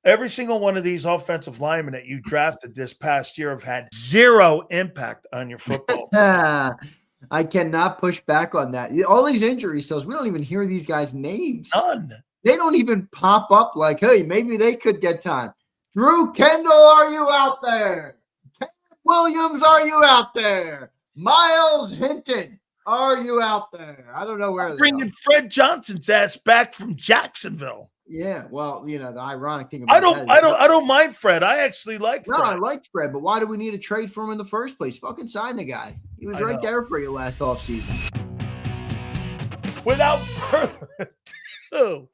Every single one of these offensive linemen that you drafted this past year have had zero impact on your football. I cannot push back on that. All these injuries, so we don't even hear these guys' names. None. They don't even pop up like, hey, maybe they could get time. Drew Kendall, are you out there? Ken Williams, are you out there? Miles Hinton, are you out there? I don't know where they're bringing Fred Johnson's ass back from Jacksonville. Yeah, well, the ironic thing about I don't mind Fred. I actually like Fred. No, I liked Fred, but why do we need to trade for him in the first place? Fucking sign the guy. He was right there for you last offseason. Without further ado,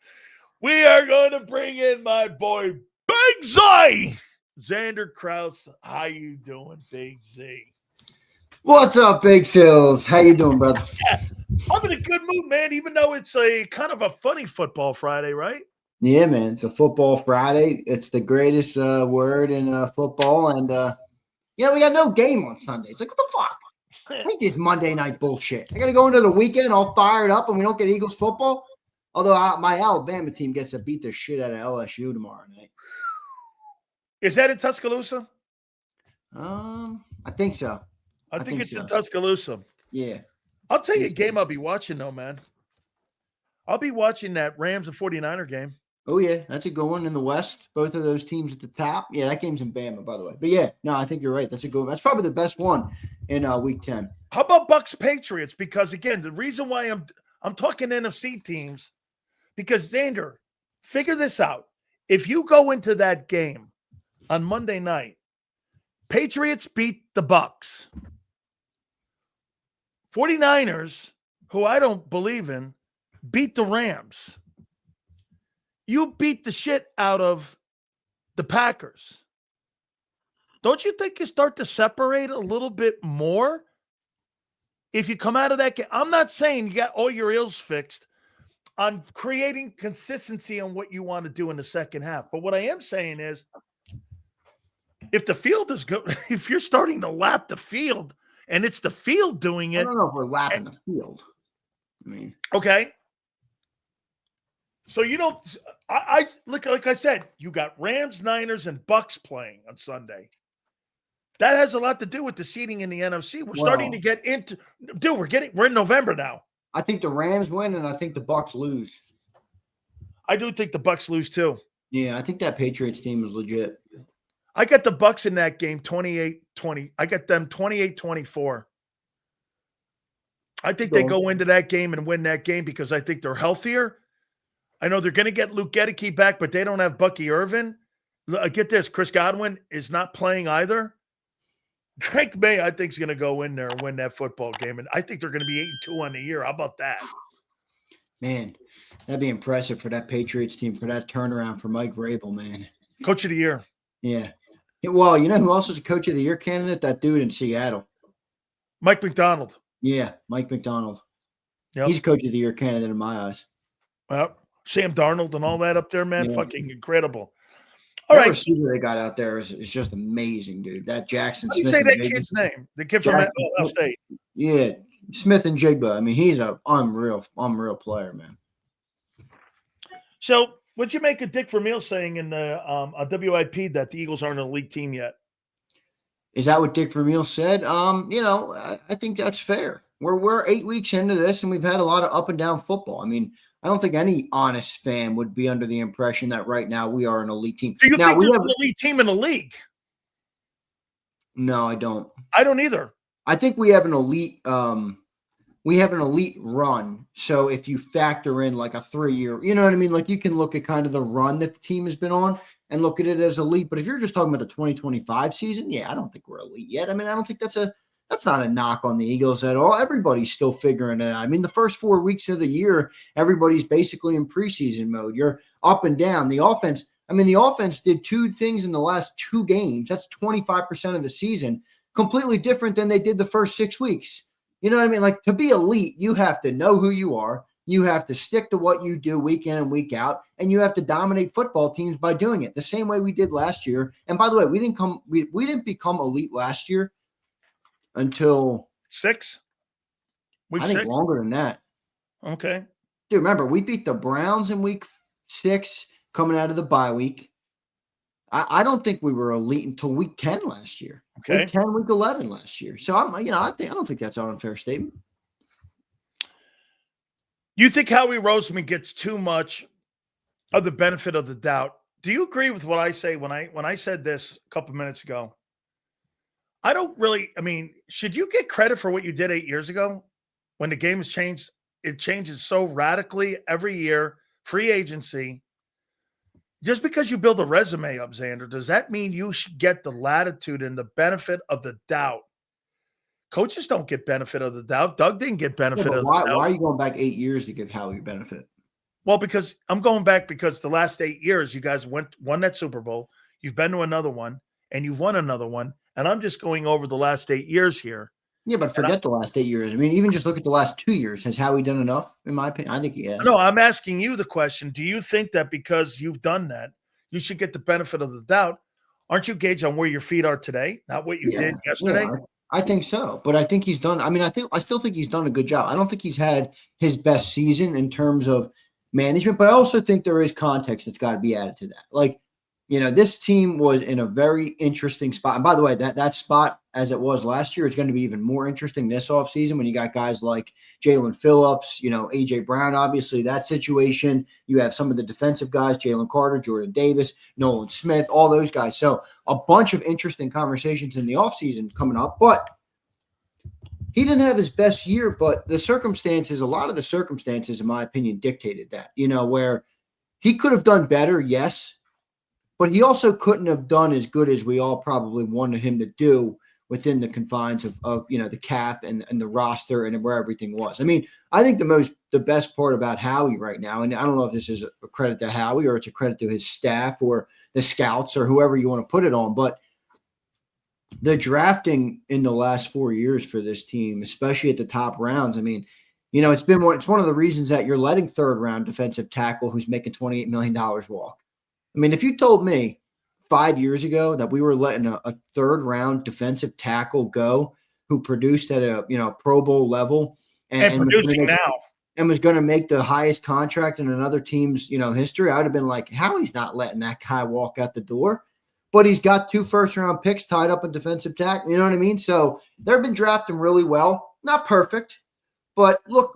we are going to bring in my boy Big Z. Zander Krause. How you doing, Big Z? What's up, Big Sills? How you doing, brother? Yeah, I'm in a good mood, man, even though it's a kind of a funny football Friday, right? Yeah, man. It's a football Friday. It's the greatest word in football. And, we got no game on Sunday. It's like, what the fuck? I hate this Monday night bullshit. I got to go into the weekend all fired up and we don't get Eagles football. Although my Alabama team gets to beat the shit out of LSU tomorrow night. Is that in Tuscaloosa? I think so. I think it's in Tuscaloosa. Yeah. I'll tell you a game I'll be watching, though, man. I'll be watching that Rams and 49er game. Oh, yeah. That's a good one in the West. Both of those teams at the top. Yeah, that game's in Bama, by the way. But, yeah, no, I think you're right. That's a good one. That's probably the best one in Week 10. How about Bucks Patriots? Because, again, the reason why I'm talking NFC teams, because, Zander, figure this out. If you go into that game on Monday night, Patriots beat the Bucks. 49ers, who I don't believe in, beat the Rams. You beat the shit out of the Packers. Don't you think you start to separate a little bit more if you come out of that game? I'm not saying you got all your ills fixed on creating consistency on what you want to do in the second half. But what I am saying is, if the field is good, if you're starting to lap the field and it's the field doing it. I don't know if we're lapping the field. I mean, okay. So I look, like I said, you got Rams, Niners, and Bucks playing on Sunday. That has a lot to do with the seeding in the NFC. We're starting to get into, we're in November now. I think the Rams win, and I think the Bucks lose. I do think the Bucks lose too. Yeah, I think that Patriots team is legit. I got the Bucks in that game 28-20. I got them 28-24. I think they go into that game and win that game because I think they're healthier. I know they're going to get Luke Gedeke back, but they don't have Bucky Irvin. Get this, Chris Godwin is not playing either. Drake May, I think, is going to go in there and win that football game, and I think they're going to be 8-2 on the year. How about that? Man, that'd be impressive for that Patriots team, for that turnaround for Mike Vrabel, man. Coach of the year. Yeah. Well, you know who else is a coach of the year candidate? That dude in Seattle. Mike McDonald. Yeah, Mike McDonald. Yep. He's coach of the year candidate in my eyes. Well, Sam Darnold and all that up there, man, fucking incredible. All right. The receiver they got out there is just amazing, dude. That Jackson Smith. How do you say that kid's name? The kid from Ohio State. Yeah, Smith and Jigba. I mean, he's an unreal player, man. So, what'd you make of Dick Vermeil saying in the WIP that the Eagles aren't an elite team yet? Is that what Dick Vermeil said? I think that's fair. We're 8 weeks into this, and we've had a lot of up and down football. I mean, I don't think any honest fan would be under the impression that right now we are an elite team. Do you think there's an elite team in the league? No, I don't. I don't either. I think we have an elite run. So if you factor in like a 3-year, you know what I mean? Like you can look at kind of the run that the team has been on and look at it as elite. But if you're just talking about the 2025 season, yeah, I don't think we're elite yet. I mean, I don't think that's not a knock on the Eagles at all. Everybody's still figuring it out. I mean, the first 4 weeks of the year, everybody's basically in preseason mode. You're up and down. The offense did 2 things in the last 2 games. That's 25% of the season, completely different than they did the first 6 weeks. You know what I mean? Like, to be elite, you have to know who you are. You have to stick to what you do week in and week out, and you have to dominate football teams by doing it the same way we did last year. And by the way, we didn't become elite last year until 6 weeks. I think longer than that. Okay. Dude, remember, we beat the Browns in week 6 coming out of the bye week. I don't think we were elite until week 10 last year. Okay. Week 10, week 11 last year. So I don't think that's an unfair statement. You think Howie Roseman gets too much of the benefit of the doubt? Do you agree with what I say when I said this a couple minutes ago? I don't really. I mean, should you get credit for what you did 8 years ago when the game has changed? It changes so radically every year. Free agency. Just because you build a resume up, Zander, does that mean you should get the latitude and the benefit of the doubt? Coaches don't get benefit of the doubt. Doug didn't get benefit of the doubt. Why are you going back 8 years to give Howie benefit? Well, because I'm going back because the last 8 years, you guys won that Super Bowl. You've been to another one, and you've won another one. And I'm just going over the last 8 years here. Yeah, but forget the last 8 years. I mean, even just look at the last 2 years. Has Howie done enough, in my opinion? I think he has. No, I'm asking you the question. Do you think that because you've done that, you should get the benefit of the doubt? Aren't you gauged on where your feet are today, not what you did yesterday? Yeah, I think so. But I think he's done. I mean, I still think he's done a good job. I don't think he's had his best season in terms of management, but I also think there is context that's got to be added to that. Like, this team was in a very interesting spot. And by the way, that spot, as it was last year, is going to be even more interesting this offseason when you got guys like Jaelan Phillips, A.J. Brown, obviously, that situation. You have some of the defensive guys, Jalen Carter, Jordan Davis, Nolan Smith, all those guys. So a bunch of interesting conversations in the offseason coming up. But he didn't have his best year, but a lot of the circumstances, in my opinion, dictated that, where he could have done better, yes, but he also couldn't have done as good as we all probably wanted him to do within the confines of the cap and the roster and where everything was. I mean, I think the best part about Howie right now, and I don't know if this is a credit to Howie or it's a credit to his staff or the scouts or whoever you want to put it on, but the drafting in the last 4 years for this team, especially at the top rounds, I mean, it's one of the reasons that you're letting third round defensive tackle who's making $28 million walk. I mean, if you told me 5 years ago that we were letting a third round defensive tackle go who produced at a Pro Bowl level and producing now and was going to make the highest contract in another team's history, I would have been like, Howie's not letting that guy walk out the door. But he's got 2 first-round picks tied up in defensive tackle. You know what I mean? So they've been drafting really well. Not perfect, but look,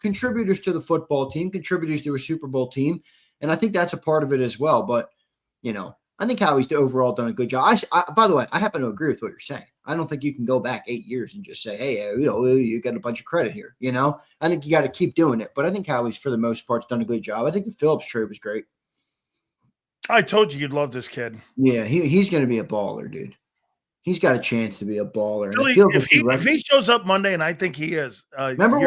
contributors to the football team, contributors to a Super Bowl team. And I think that's a part of it as well. But, I think Howie's overall done a good job. By the way, I happen to agree with what you're saying. I don't think you can go back 8 years and just say, hey, you got a bunch of credit here. I think you got to keep doing it. But I think Howie's, for the most part, done a good job. I think the Phillips trade was great. I told you you'd love this kid. Yeah, he's going to be a baller, dude. He's got a chance to be a baller. Really, if he shows up Monday, and I think he is. Remember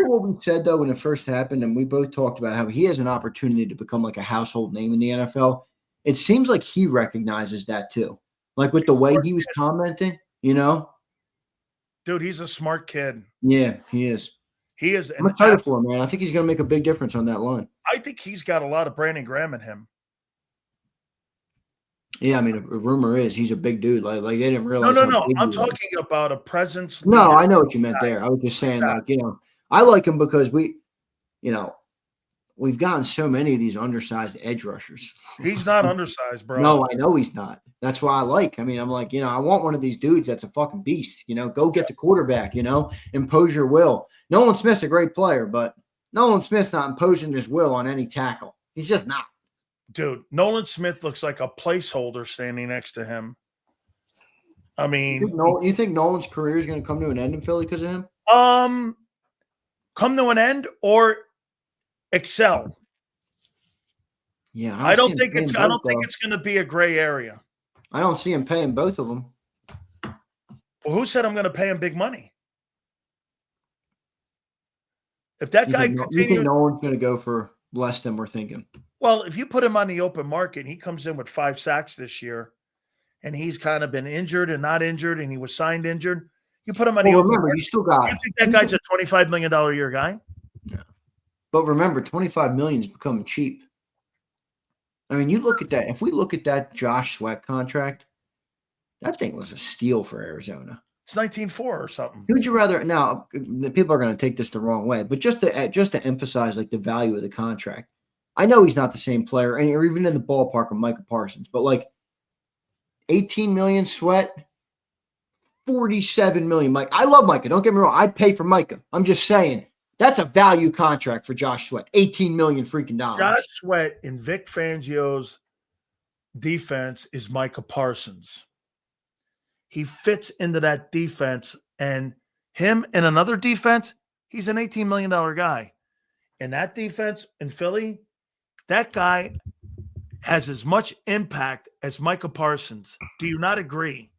what we said, though, when it first happened, and we both talked about how he has an opportunity to become like a household name in the NFL. It seems like he recognizes that, too. Like with the way he was commenting, Dude, he's a smart kid. Yeah, he is. He is. I'm excited for him, man. I think he's going to make a big difference on that line. I think he's got a lot of Brandon Graham in him. Yeah, I mean, a rumor is he's a big dude. Like they didn't realize. No. I'm talking about a presence. No, I know what you meant there. I was just saying, I like him because we've gotten so many of these undersized edge rushers. He's not undersized, bro. No, I know he's not. That's why I'm like, I want one of these dudes that's a fucking beast. Go get the quarterback. Impose your will. Nolan Smith's a great player, but Nolan Smith's not imposing his will on any tackle. He's just not. Dude, Nolan Smith looks like a placeholder standing next to him. I mean, you think Nolan's career is going to come to an end in Philly because of him? Come to an end or excel? Yeah, I don't think it's going to be a gray area. I don't see him paying both of them. Well, who said I'm going to pay him big money? If that guy continues, you think Nolan's going to go for less than we're thinking? Well, if you put him on the open market, he comes in with 5 sacks this year, and he's kind of been injured and not injured, and he was signed injured. You put him on the open market. You still got. You think that guy's a $25 million a year guy? No. But remember, $25 million is becoming cheap. I mean, you look at that. If we look at that Josh Sweat contract, that thing was a steal for Arizona. It's 19.4 or something. Who would you rather? Now, the people are going to take this the wrong way, but just to emphasize like the value of the contract. I know he's not the same player, and or even in the ballpark of Micah Parsons, but like 18 million Sweat, 47 million Mike. I love Micah. Don't get me wrong. I'd pay for Micah. I'm just saying that's a value contract for Josh Sweat. 18 million freaking dollars. Josh Sweat in Vic Fangio's defense is Micah Parsons. He fits into that defense, and him in another defense, he's an $18 million guy. In that defense in Philly, that guy has as much impact as Micah Parsons. Do you not agree?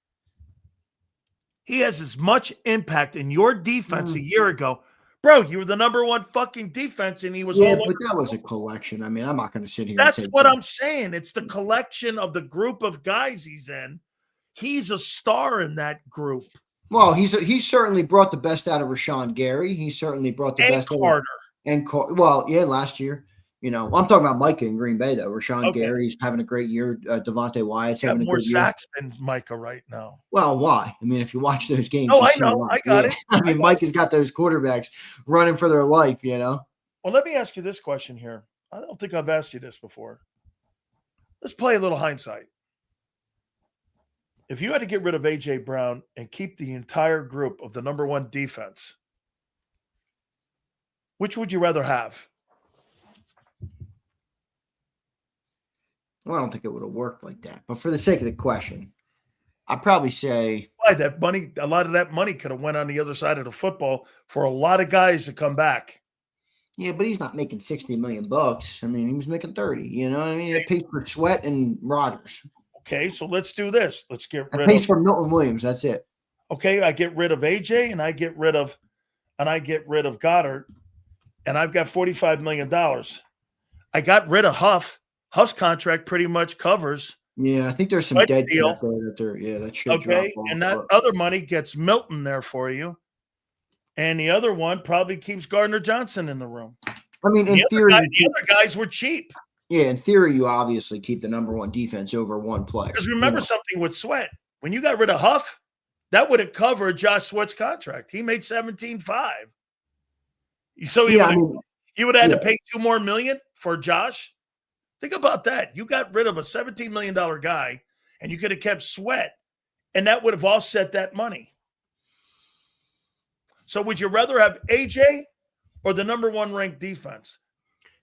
He has as much impact in your defense a year ago. Bro, you were the number one fucking defense, and he was but that was a collection. I mean, I'm not going to sit here. That's what I'm saying. It's the collection of the group of guys he's in. He's a star in that group. Well, he certainly brought the best out of Rashawn Gary. He certainly brought the best Carter. Last year. You know, I'm talking about Micah in Green Bay, though. Rashawn Gary's having a great year. Devontae Wyatt's having a good year. More sacks than Micah right now. Well, why? I mean, if you watch those games. Oh, I know. I got it. I mean, Micah's got those quarterbacks running for their life, you know? Well, let me ask you this question here. I don't think I've asked you this before. Let's play a little hindsight. If you had to get rid of A.J. Brown and keep the entire group of the number one defense, which would you rather have? Well, I don't think it would have worked like that. But for the sake of the question, I'd probably say why that money, a lot of that money could have went on the other side of the football for a lot of guys to come back. Yeah, but he's not making $60 million. I mean, he was making 30. You know what I mean? It pays for Sweat and Rodgers. Okay, so let's do this. Let's get rid of. It pays for Milton Williams. That's it. Okay, I get rid of AJ and I get rid of Goddard, and I've got $45 million. I got rid of Huff. Huff's contract pretty much covers. Yeah, I think there's some dead deal. That should okay, and that other money gets Milton there for you, and the other one probably keeps Gardner Johnson in the room. I mean, in theory, the other guys were cheap. Yeah, in theory, you obviously keep the number one defense over one player. Because remember something with Sweat. When you got rid of Huff, that would have covered Josh Sweat's contract. He made $17.5. So you would have had to pay $2 more million for Josh. Think about that. You got rid of a $17 million guy, and you could have kept Sweat, and that would have offset that money. So would you rather have AJ or the number one ranked defense?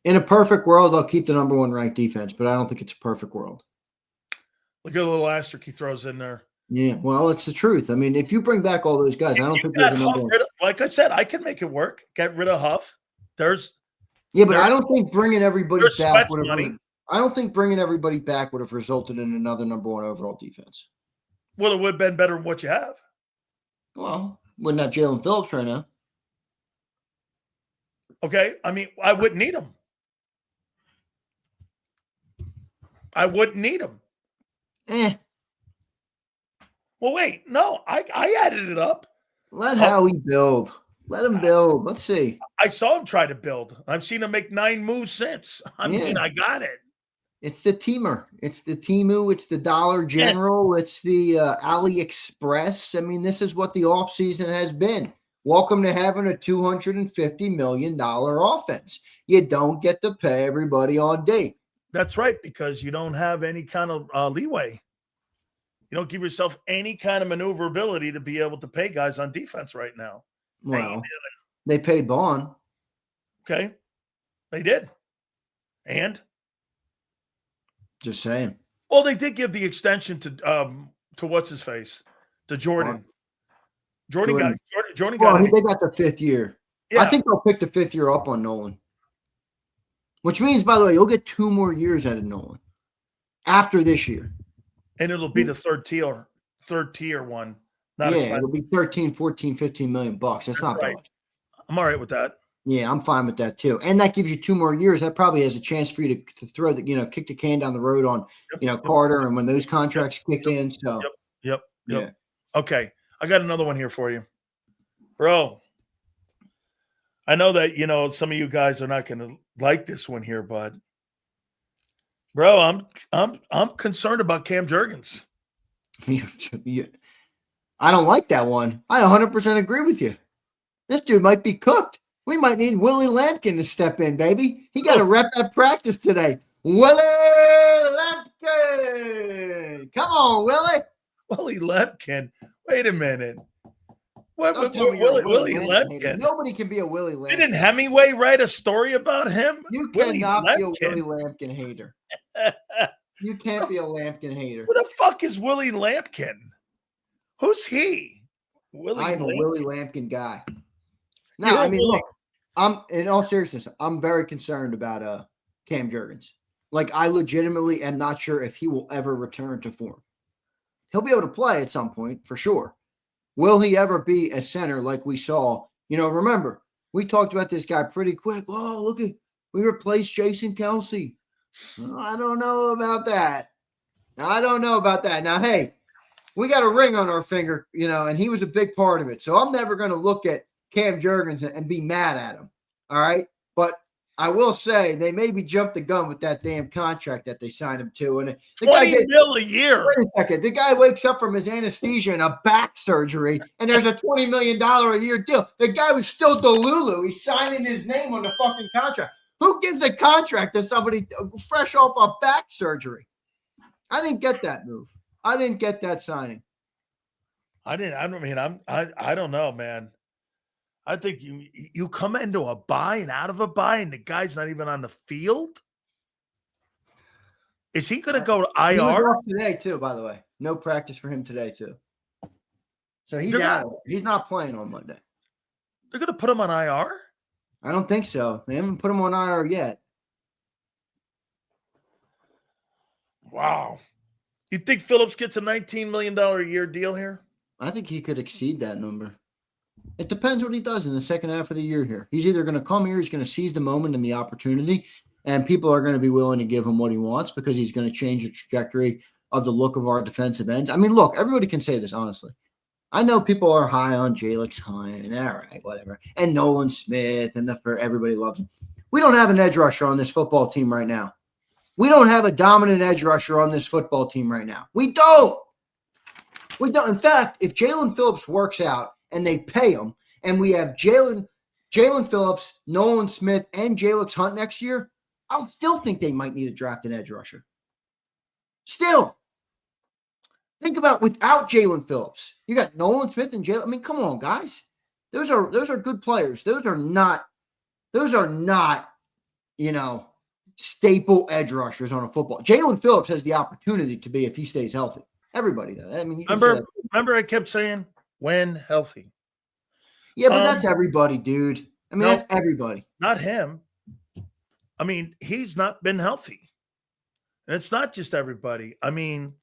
In a perfect world, I'll keep the number one ranked defense, but I don't think it's a perfect world. Look at the little asterisk he throws in there. Yeah, well, it's the truth. I mean, if you bring back all those guys, I don't think they're the number one. Like I said, I can make it work. Get rid of Huff. I don't think bringing everybody back would have. Money. I don't think bringing everybody back would have resulted in another number one overall defense. Well, it would have been better than what you have. Well, wouldn't have Jaelan Phillips right now. Okay, I mean, I wouldn't need him. I wouldn't need him. Well, wait, no, I added it up. Let Howie build. Let him build. Let's see. I saw him try to build. I've seen him make 9 moves since. I mean, I got it. It's the Teamer. It's the Temu. It's the Dollar General. It's the AliExpress. I mean, this is what the offseason has been. Welcome to having a $250 million offense. You don't get to pay everybody on date. That's right, because you don't have any kind of leeway. You don't give yourself any kind of maneuverability to be able to pay guys on defense right now. Well, they paid Bond. Okay. They did. And? Just saying. Well, they did give the extension to what's his face? To Jordan. Jordan got it. They got the 5th year. Yeah. I think they'll pick the 5th year up on Nolan. Which means, by the way, you'll get 2 more years out of Nolan after this year. And it'll be the third tier one. It'll be 13, 14, 15 million bucks. That's not bad. I'm all right with that. Yeah, I'm fine with that too. And that gives you 2 more years. That probably has a chance for you to throw kick the can down the road on, Carter and when those contracts kick in. So, Yep. Yeah. Okay. I got another one here for you. Bro, I know that, some of you guys are not going to like this one here, but bro, I'm concerned about Cam Jurgens. I don't like that one. I 100% agree with you. This dude might be cooked. We might need Willie Lampkin to step in, baby. He got a rep at practice today. Willie Lampkin. Come on, Willie. Willie Lampkin. Wait a minute. What Don't tell me you're a Willie Lampkin hater. Lampkin? Nobody can be a Willie Lampkin. Didn't Hemingway write a story about him? You Willie cannot be a Lampkin. Willie Lampkin hater. You can't be a Lampkin hater. Who the fuck is Willie Lampkin? Who's he? I'm a Willie Lampkin guy. No, You're I mean, Willie. look, I'm in all seriousness, I'm very concerned about Cam Jurgens. Like, I legitimately am not sure if he will ever return to form. He'll be able to play at some point, for sure. Will he ever be a center like we saw? You know, remember, we talked about this guy pretty quick. Oh, look at, we replaced Jason Kelsey. I don't know about that. Now, hey, we got a ring on our finger, you know, and he was a big part of it. So I'm never going to look at Cam Jurgens and be mad at him. All right. But I will say they maybe jumped the gun with that damn contract that they signed him to. And the guy $20 million a year. Wait a second. The guy wakes up from his anesthesia and a back surgery, and there's a $20 million a year deal. The guy was still Delulu. He's signing his name on the fucking contract. Who gives a contract to somebody fresh off a back surgery? I didn't get that move. I didn't get that signing. I don't know, man. I think you come into a bye and out of a bye, and the guy's not even on the field. Is he going to go to IR? He was off today too, by the way. No practice for him today too. So he's out. He's not playing on Monday. They're going to put him on IR? I don't think so. They haven't put him on IR yet. Wow. You think Phillips gets a $19 million a year deal here? I think he could exceed that number. It depends what he does in the second half of the year here. He's either going to come here, he's going to seize the moment and the opportunity, and people are going to be willing to give him what he wants because he's going to change the trajectory of the look of our defensive ends. I mean, look, everybody can say this, honestly. I know people are high on Jaelan Phillips, and all right, whatever, and Nolan Smith, and everybody loves him. We don't have an edge rusher on this football team right now. We don't have a dominant edge rusher on this football team right now. We don't. In fact, if Jaelan Phillips works out and they pay him, and we have Jaelan Phillips, Nolan Smith, and Jalix Hunt next year, I'll still think they might need to draft an edge rusher. Still. Think about without Jaelan Phillips. You got Nolan Smith and Jalen. I mean, come on, guys. Those are good players. Those are not, you know, staple edge rushers on a football. Jaelan Phillips has the opportunity to be if he stays healthy. Everybody does. I mean, you can remember I kept saying when healthy. Yeah, but that's everybody, dude. I mean, that's everybody. Not him. I mean, he's not been healthy. And it's not just everybody. I mean,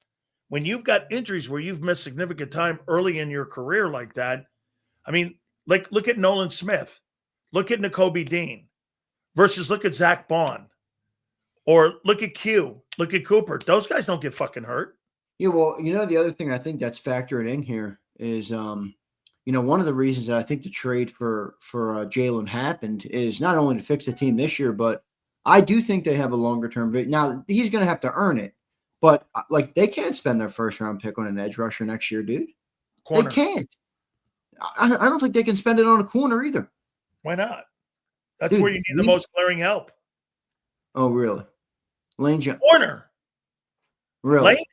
when you've got injuries where you've missed significant time early in your career like that, I mean, like look at Nolan Smith, look at Nakobe Dean versus look at Zach Bond, or look at Q, look at Cooper. Those guys don't get fucking hurt. Yeah, well, you know, the other thing I think that's factored in here is, you know, one of the reasons that I think the trade for Jalen happened is not only to fix the team this year, but I do think they have a longer term vision. Now he's going to have to earn it, but like they can't spend their first round pick on an edge rusher next year, dude. Corner. They can't. I don't think they can spend it on a corner either. Why not? That's where you need the most glaring help. Oh, really? Lane Johnson. Corner. Really?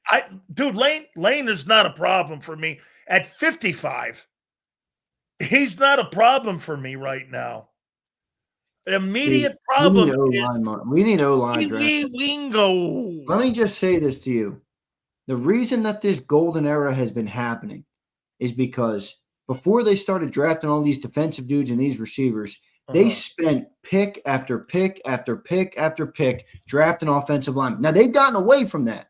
Lane is not a problem for me. At 55, he's not a problem for me right now. The immediate problem is we need O-line. Wingo. Let me just say this to you. The reason that this golden era has been happening is because before they started drafting all these defensive dudes and these receivers, they spent pick after pick after pick after pick drafting offensive linemen. Now, they've gotten away from that.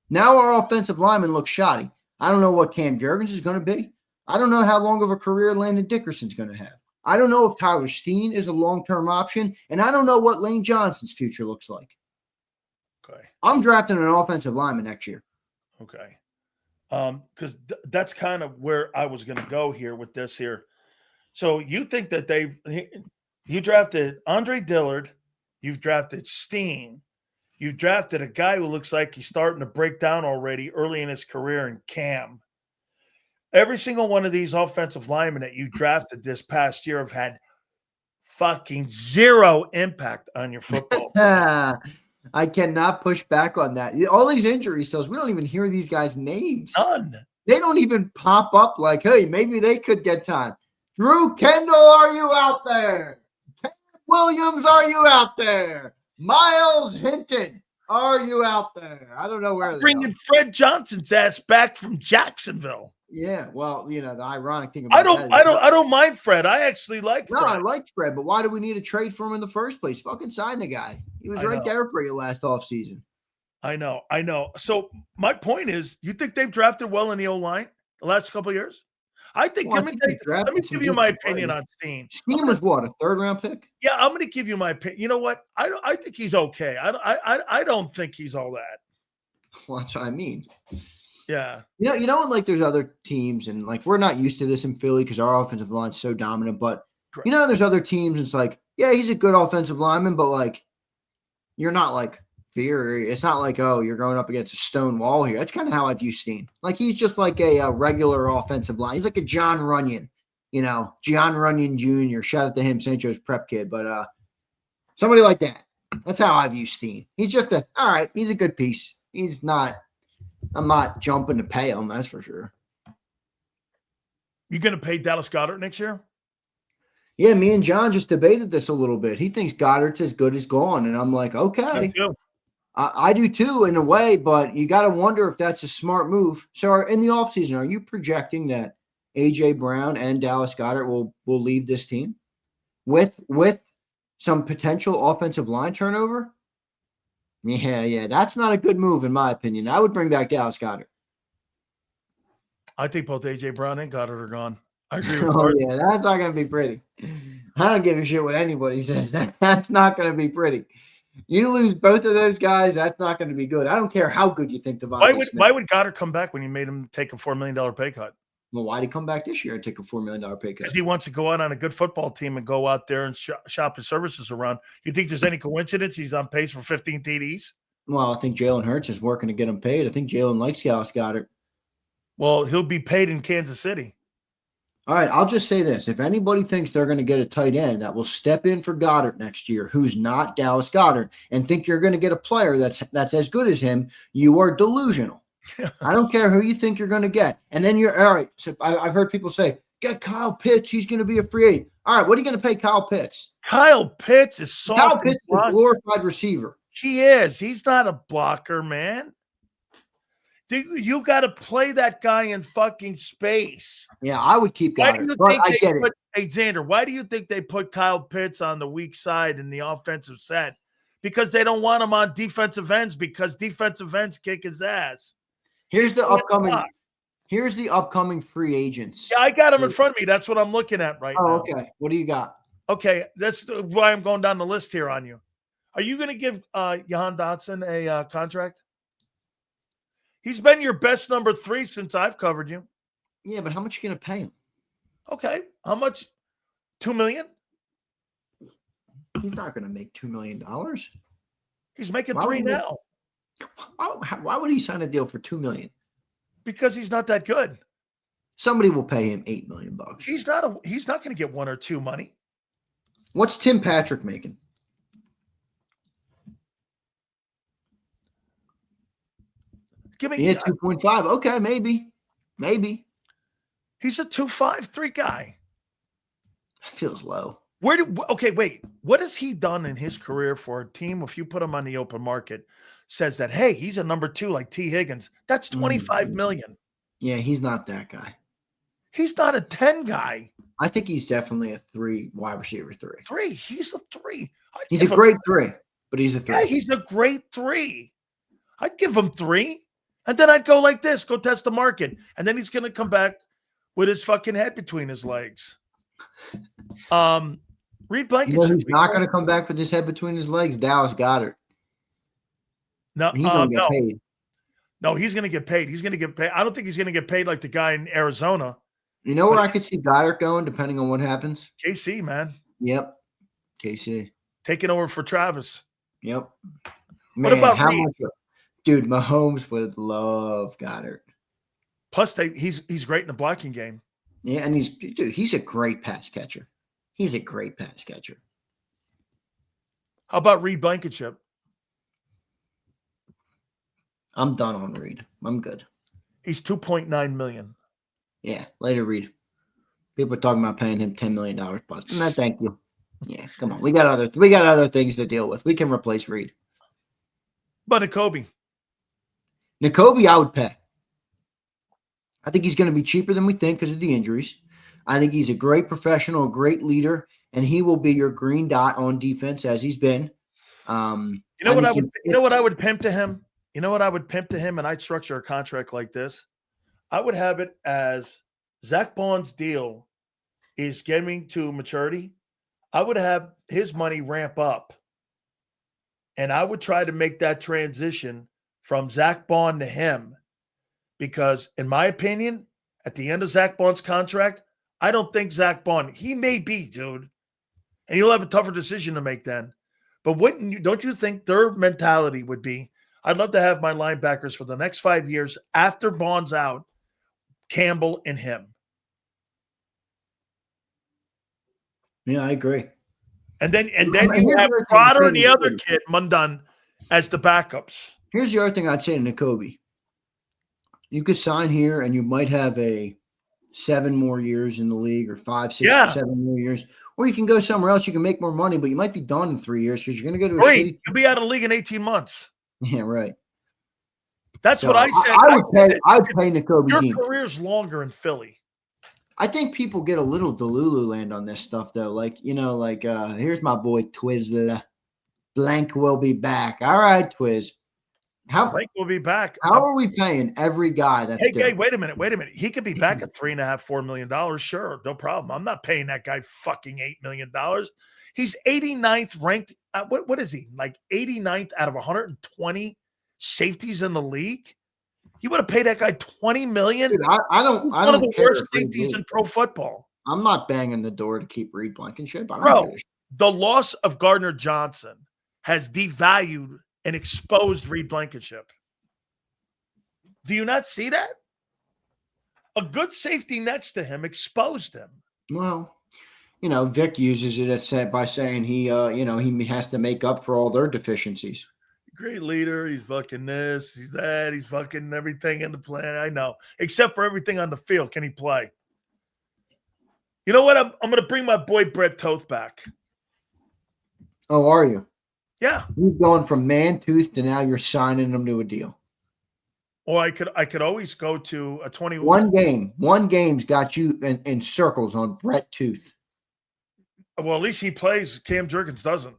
Now our offensive linemen look shoddy. I don't know what Cam Jurgens is going to be. I don't know how long of a career Landon Dickerson's going to have. I don't know if Tyler Steen is a long-term option, and I don't know what Lane Johnson's future looks like. Okay. I'm drafting an offensive lineman next year. Okay. Because that's kind of where I was going to go here with this here. So you think that you drafted Andre Dillard, you've drafted Steen, you've drafted a guy who looks like he's starting to break down already early in his career in Cam. Every single one of these offensive linemen that you drafted this past year have had fucking zero impact on your football. I cannot push back on that. All these injuries, so we don't even hear these guys' names. None. They don't even pop up like, hey, maybe they could get time. Drew Kendall, are you out there? Ken Williams, are you out there? Miles Hinton, are you out there? I don't know where they're bringing Fred Johnson's ass back from Jacksonville. Yeah, well, the ironic thing I about I don't mind Fred. I actually like Fred. No, I like Fred, but why do we need a trade for him in the first place? Fucking sign the guy. He was right there for you last offseason. I know. So my point is, you think they've drafted well in the O-line the last couple of years? I think. Let me give you my opinion on Steen. Steen was what, a third-round pick? Yeah, I'm going to give you my opinion. You know what? I think he's okay. I don't think he's all that. Well, that's what I mean. Yeah. You know, when like there's other teams, and like we're not used to this in Philly because our offensive line's so dominant. But Correct. There's other teams. It's like, yeah, he's a good offensive lineman, but like, you're not like fear. It's not like, oh, you're going up against a stone wall here. That's kind of how I view Steen. Like he's just like a regular offensive line. He's like a John Runyon, John Runyon Jr. Shout out to him, St. Joe's prep kid, but somebody like that. That's how I view Steen. He's just all right. He's a good piece. He's not. I'm not jumping to pay him, that's for sure. You going to pay Dallas Goedert next year? Yeah, me and John just debated this a little bit. He thinks Goddard's as good as gone, and I'm like, okay. I do too, in a way, but you got to wonder if that's a smart move. So in the offseason, are you projecting that A.J. Brown and Dallas Goedert will leave this team with some potential offensive line turnover? Yeah, that's not a good move in my opinion. I would bring back Dallas Goedert. I think both A.J. Brown and Goddard are gone. I agree with yeah, that's not going to be pretty. I don't give a shit what anybody says. That's not going to be pretty. You lose both of those guys, that's not going to be good. I don't care how good you think Devontae Smith. Why would Goddard come back when you made him take a $4 million pay cut? Well, why'd he come back this year and take a $4 million pay cut? Because he wants to go out on a good football team and go out there and shop his services around. You think there's any coincidence he's on pace for 15 TDs? Well, I think Jalen Hurts is working to get him paid. I think Jalen likes Dallas Goedert. Well, he'll be paid in Kansas City. All right, I'll just say this. If anybody thinks they're going to get a tight end that will step in for Goddard next year, who's not Dallas Goedert, and think you're going to get a player that's as good as him, you are delusional. I don't care who you think you're going to get. And then you're, all right, so I've heard people say, get Kyle Pitts. He's going to be a free agent. All right, what are you going to pay Kyle Pitts? Kyle Pitts is soft. Kyle Pitts is a glorified receiver. He is. He's not a blocker, man. You got to play that guy in fucking space. Yeah, I would keep Goddard. Hey, Zander, why do you think they put Kyle Pitts on the weak side in the offensive set? Because they don't want him on defensive ends because defensive ends kick his ass. Here's the upcoming free agents. Yeah, I got him in front of me. That's what I'm looking at right now. Okay. What do you got? Okay, that's why I'm going down the list here on you. Are you going to give Jahan Dotson a contract? He's been your best number 3 since I've covered you. Yeah, but how much are you going to pay him? Okay, how much? $2 million? He's not going to make $2 million. He's making $3 now. Why would he sign a deal for $2 million? Because he's not that good. Somebody will pay him $8 million. He's not going to get 1 or 2 money. What's Tim Patrick making? Give me 2.5. Okay, maybe. He's a 2.53 guy. Feels low. Wait. What has he done in his career for a team? If you put him on the open market, says that, hey, he's a number 2 like T. Higgins. That's $25 million. Yeah, he's not that guy. He's not a 10 guy. I think he's definitely a 3 wide receiver 3. He's a 3. He's a great 3, but he's a 3. Yeah, he's a great 3. I'd give him 3. And then I'd go like this, go test the market. And then he's going to come back with his fucking head between his legs. Reed Blankenship. You know who's not going to come back with his head between his legs? Dallas Goedert. No, he's going to get paid. No, he's going to get paid. He's going to get paid. I don't think he's going to get paid like the guy in Arizona. You know where I could see Goddard going, depending on what happens? KC, man. Yep. KC. Taking over for Travis. Yep. Man, what about Reed? Dude, Mahomes would love Goddard. Plus, he's great in the blocking game. Yeah, and he's a great pass catcher. He's a great pass catcher. How about Reed Blankenship? I'm done on Reed. I'm good. He's $2.9 million. Yeah, later Reed. People are talking about paying him $10 million plus. No, thank you. Yeah, come on. We got other things to deal with. We can replace Reed. But Nakobe. Nakobe, I would pay. I think he's going to be cheaper than we think because of the injuries. I think he's a great professional, a great leader, and he will be your green dot on defense as he's been. You know what I would pimp to him? You know what I would pimp to him, and I'd structure a contract like this? I would have it as Zach Bond's deal is getting to maturity. I would have his money ramp up, and I would try to make that transition from Zach Bond to him, because in my opinion, at the end of Zach Bond's contract, I don't think Zach Bond, he may be, dude, and you'll have a tougher decision to make then. But don't you think their mentality would be, I'd love to have my linebackers for the next 5 years after Bond's out, Campbell and him. Yeah, I agree. And then you have Trotter and the other kid, Mundan, as the backups. Here's the other thing I'd say to Nakobe. You could sign here and you might have 7 more years in the league, or 5, 6, or 7 more years. Or you can go somewhere else. You can make more money, but you might be done in 3 years because you're going to go to a shitty. You'll be out of the league in 18 months. Yeah, right. That's what I said. I would pay Nakobe Your Dean. career's longer in Philly. I think people get a little Delulu land on this stuff, though. Like, here's my boy Twizzler. Blank will be back. All right, Twiz. Blank will be back. How are we paying every guy that's Hey, wait a minute. He could be back at $3.5-4 million. Sure, no problem. I'm not paying that guy fucking $8 million. He's 89th ranked. What is he? Like 89th out of 120 safeties in the league? You would have paid that guy $20 million? Dude, I don't. One of the worst safeties in pro football. I'm not banging the door to keep Reed Blankenship. Bro, the loss of Gardner Johnson has devalued and exposed Reed Blankenship. Do you not see that? A good safety next to him exposed him. Well, Vic uses it by saying he has to make up for all their deficiencies. Great leader. He's fucking this. He's that. He's fucking everything in the plan. I know. Except for everything on the field. Can he play? You know what? I'm going to bring my boy Brett Toth back. Oh, are you? Yeah. You're going from man-tooth to now you're signing him to a deal. Or I could always go to a 21. One game's got you in circles on Brett Tooth. Well, at least he plays. Cam Jurgens doesn't.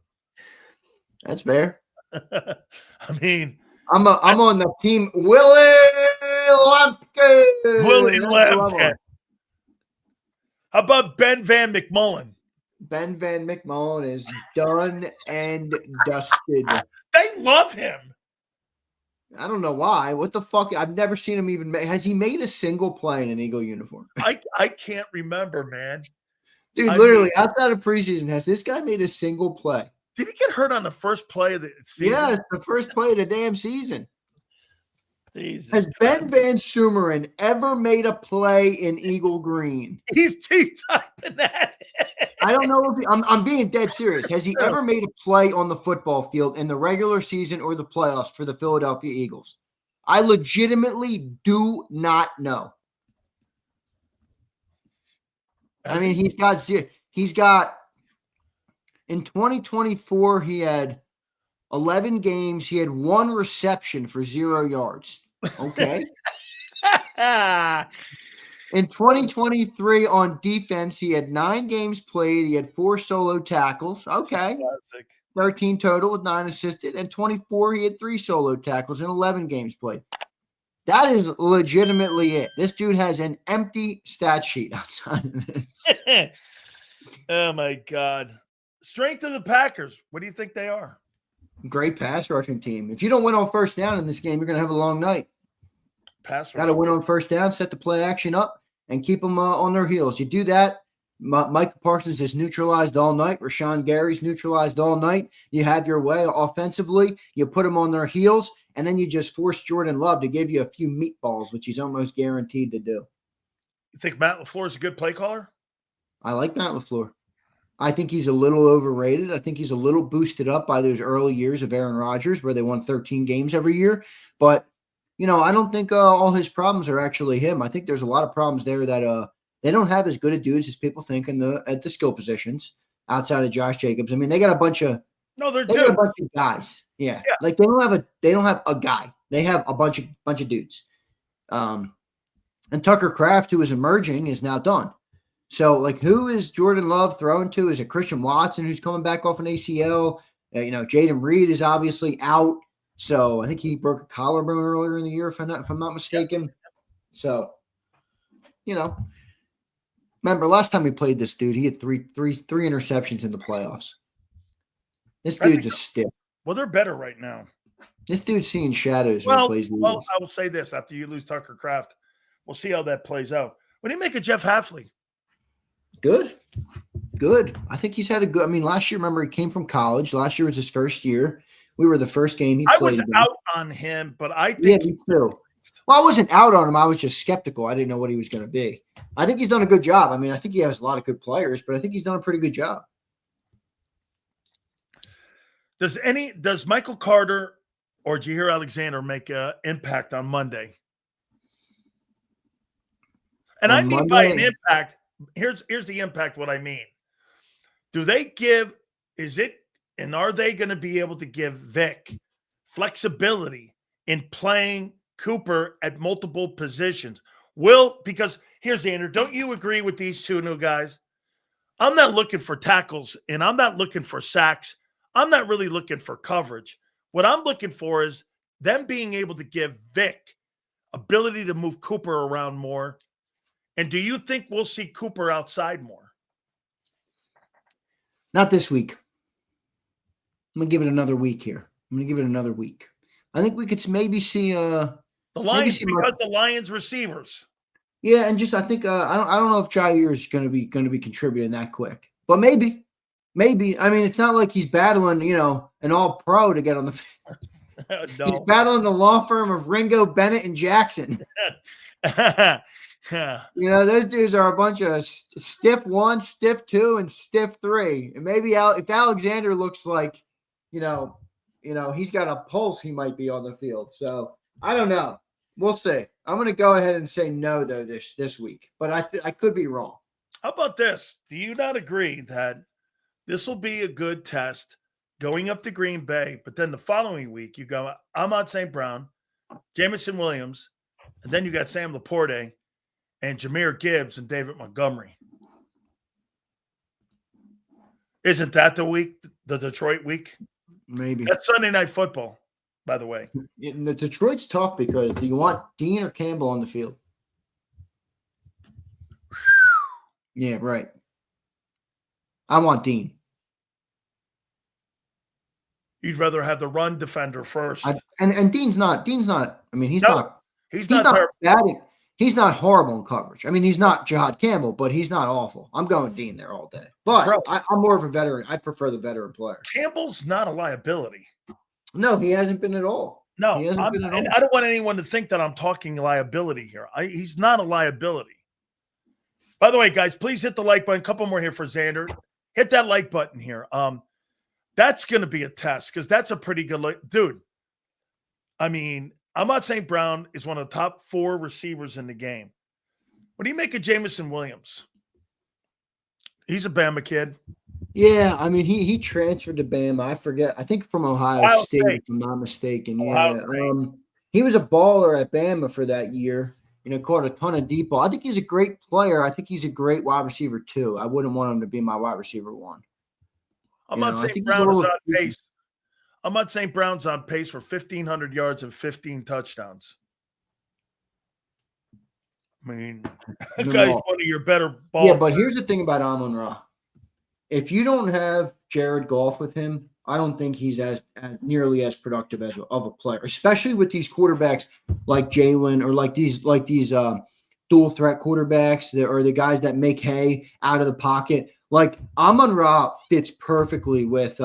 That's fair. I mean, I'm on the team. Willie Lampkin. How about Ben Van McMullen? Ben Van McMullen is done and dusted. They love him. I don't know why. What the fuck? I've never seen him even make. Has he made a single play in an Eagle uniform? I can't remember, man. Dude, literally, outside of preseason, has this guy made a single play? Did he get hurt on the first play of the season? Yes, the first play of the damn season. Jesus Has Ben Van Sumeren ever made a play in Eagle Green? He's T-typing that. I don't know if I'm being dead serious. Has he ever made a play on the football field in the regular season or the playoffs for the Philadelphia Eagles? I legitimately do not know. I mean, he's got in 2024, he had 11 games. He had 1 reception for 0 yards. Okay. In 2023 on defense, he had 9 games played. He had 4 solo tackles. Okay. 13 total with 9 assisted. And 24, he had 3 solo tackles in 11 games played. That is legitimately it. This dude has an empty stat sheet outside of this. Oh, my God. Strength of the Packers. What do you think they are? Great pass rushing team. If you don't win on first down in this game, you're going to have a long night. Got to win on first down, set the play action up, and keep them on their heels. You do that, Micah Parsons is neutralized all night. Rashawn Gary's neutralized all night. You have your way offensively. You put them on their heels, and then you just force Jordan Love to give you a few meatballs, which he's almost guaranteed to do. You think Matt LaFleur is a good play caller? I like Matt LaFleur. I think he's a little overrated. I think he's a little boosted up by those early years of Aaron Rodgers where they won 13 games every year. But, I don't think all his problems are actually him. I think there's a lot of problems there that they don't have as good of dudes as people think at the skill positions outside of Josh Jacobs. I mean, they got a bunch of guys. Yeah. Like they don't have a guy. They have a bunch of dudes. And Tucker Kraft, who is emerging, is now done. So, like, who is Jordan Love throwing to? Is it Christian Watson, who's coming back off an ACL? Jaden Reed is obviously out. So, I think he broke a collarbone earlier in the year, if I'm not mistaken. So, remember last time we played this dude, he had three interceptions in the playoffs. This dude's a stiff. Well, they're better right now. This dude's seeing shadows when he plays the Eagles. I will say this: after you lose Tucker Kraft, we'll see how that plays out. What do you make of Jeff Hafley? Good. I think he's had a good. I mean, last year, remember, he came from college. Last year was his first year. We were the first game he played. I was out on him, but I think. Yeah, me too. Well, I wasn't out on him. I was just skeptical. I didn't know what he was going to be. I think he's done a good job. I mean, I think he has a lot of good players, but I think he's done a pretty good job. Does Michael Carter or Jair Alexander make an impact on Monday? And I mean by an impact, here's the impact, what I mean. Are they going to be able to give Vic flexibility in playing Cooper at multiple positions? Because here's the answer. Don't you agree with these two new guys? I'm not looking for tackles and I'm not looking for sacks. I'm not really looking for coverage. What I'm looking for is them being able to give Vic ability to move Cooper around more. And do you think we'll see Cooper outside more? Not this week. I'm going to give it another week here. I think we could maybe see the Lions because the Lions receivers. Yeah, and just I think I don't know if Jair is going to be contributing that quick, but maybe. I mean, it's not like he's battling, an all-pro to get on the field. No. He's battling the law firm of Ringo, Bennett, and Jackson. Those dudes are a bunch of stiff 1, stiff 2, and stiff 3. And maybe if Alexander looks like, he's got a pulse, he might be on the field. So I don't know. We'll see. I'm going to go ahead and say no, though, this week. But I could be wrong. How about this? Do you not agree that this will be a good test going up to Green Bay, but then the following week you go Ahmad St. Brown, Jamison Williams, and then you got Sam Laporte and Jahmyr Gibbs and David Montgomery. Isn't that the week, the Detroit week? Maybe. That's Sunday Night Football, by the way. The Detroit's tough because do you want Dean or Campbell on the field? Yeah, right. I want Dean. You'd rather have the run defender first. And Dean's not. I mean, he's not batting. He's not horrible in coverage. I mean, he's not Jahad Campbell, but he's not awful. I'm going Dean there all day. But I'm more of a veteran. I prefer the veteran player. Campbell's not a liability. No, he hasn't been at all. No, he hasn't been at all. And I don't want anyone to think that I'm talking liability here. He's not a liability. By the way, guys, please hit the like button. A couple more here for Zander. Hit that like button here. That's going to be a test because that's a pretty good look. Dude, I mean, Ahmad St. Brown is one of the top 4 receivers in the game. What do you make of Jamison Williams? He's a Bama kid. Yeah, I mean, he transferred to Bama. I forget. I think from Ohio State, if I'm not mistaken. Yeah. He was a baller at Bama for that year. Caught a ton of deep ball. I think he's a great player. I think he's a great wide receiver, too. I wouldn't want him to be my wide receiver 1. Ahmad St. Brown is on pace. Ahmad St. Brown's on pace for 1,500 yards and 15 touchdowns. I mean, that guy's one of your better ball. Yeah, but here's the thing about Amon-Ra. If you don't have Jared Goff with him, I don't think he's as nearly as productive of a player, especially with these quarterbacks like Jalen or like these dual threat quarterbacks or the guys that make hay out of the pocket. Like Amon-Ra fits perfectly with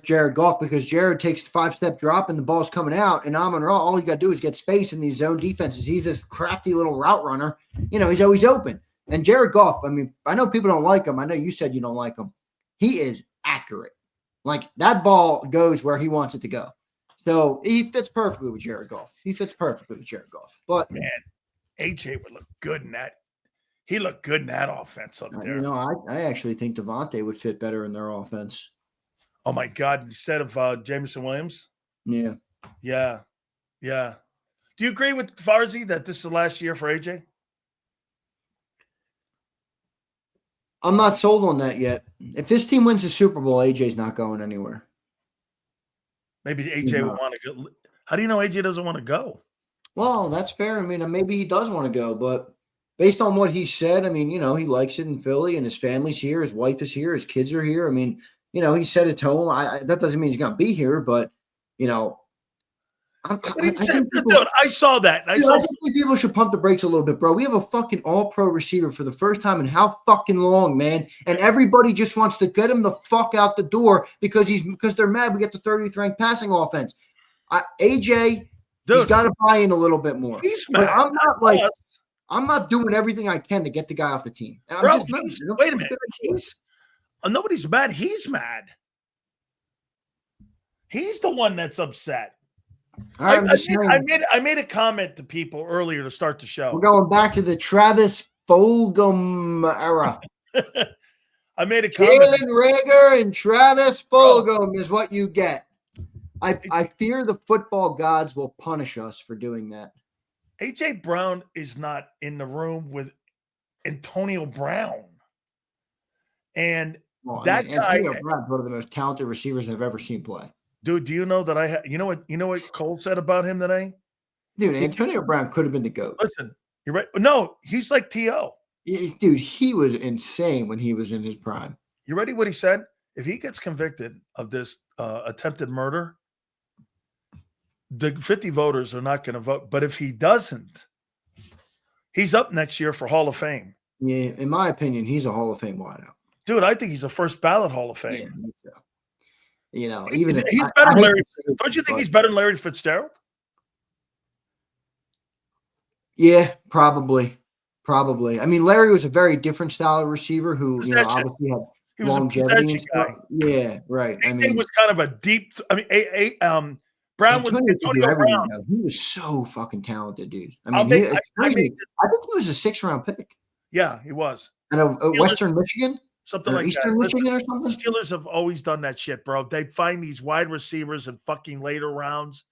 Jared Goff because Jared takes the 5-step drop and the ball's coming out, and Amon-Ra, all you got to do is get space in these zone defenses. He's this crafty little route runner. He's always open. And Jared Goff, I mean, I know people don't like him. I know you said you don't like him. He is accurate. Like, that ball goes where he wants it to go. So he fits perfectly with Jared Goff. But man, AJ would look good in that. He looked good in that offense up there. You know, I actually think Devontae would fit better in their offense. Oh my God! Instead of Jameson Williams. Yeah. Yeah. Do you agree with Farzi that this is the last year for AJ? I'm not sold on that yet. If this team wins the Super Bowl, AJ's not going anywhere. Maybe AJ would want to go. How do you know AJ doesn't want to go? Well, that's fair. I mean, maybe he does want to go, but based on what he said, I mean, you know, he likes it in Philly and his family's here. His wife is here. His kids are here. I mean, you know, he said it to home. That doesn't mean he's going to be here, but, you know, I saw that. I think people should pump the brakes a little bit, bro. We have a fucking all-pro receiver for the first time in how fucking long, man. And everybody just wants to get him the fuck out the door because they're mad we get the 30th ranked passing offense. AJ, he's got to buy in a little bit more. He's mad. I'm not doing everything I can to get the guy off the team. Wait a minute. Nobody's mad. He's mad. He's the one that's upset. I made a comment to people earlier to start the show. We're going back to the Travis Fulgham era. I made a comment. Jalen Reagor and Travis Fulgham is what you get. I fear the football gods will punish us for doing that. A.J. Brown is not in the room with Antonio Brown. And guy Antonio Brown's one of the most talented receivers I've ever seen play. Dude, do you know that you know what Cole said about him today? Dude, Antonio Brown could have been the GOAT. Listen, you're right. No, he's like T.O. Dude, he was insane when he was in his prime. You ready what he said? If he gets convicted of this attempted murder, the 50 voters are not going to vote. But if he doesn't, he's up next year for Hall of Fame. Yeah, in my opinion, he's a Hall of Fame wideout. Dude, I think he's a first ballot Hall of Fame. Yeah, me too. You know, even if he's better than Larry. Don't you think he's better than Larry Fitzgerald? Yeah, probably. I mean, Larry was a very different style of receiver who, obviously had longevity and stuff. Yeah, right. I mean, it was kind of a deep. I mean, Brown was Antonio Brown. He was so fucking talented, dude. I mean, I think he was a 6th-round pick. Yeah, he was. And Western Michigan. Something like Eastern that. Michigan or something? The Steelers have always done that shit, bro. They find these wide receivers in fucking later rounds,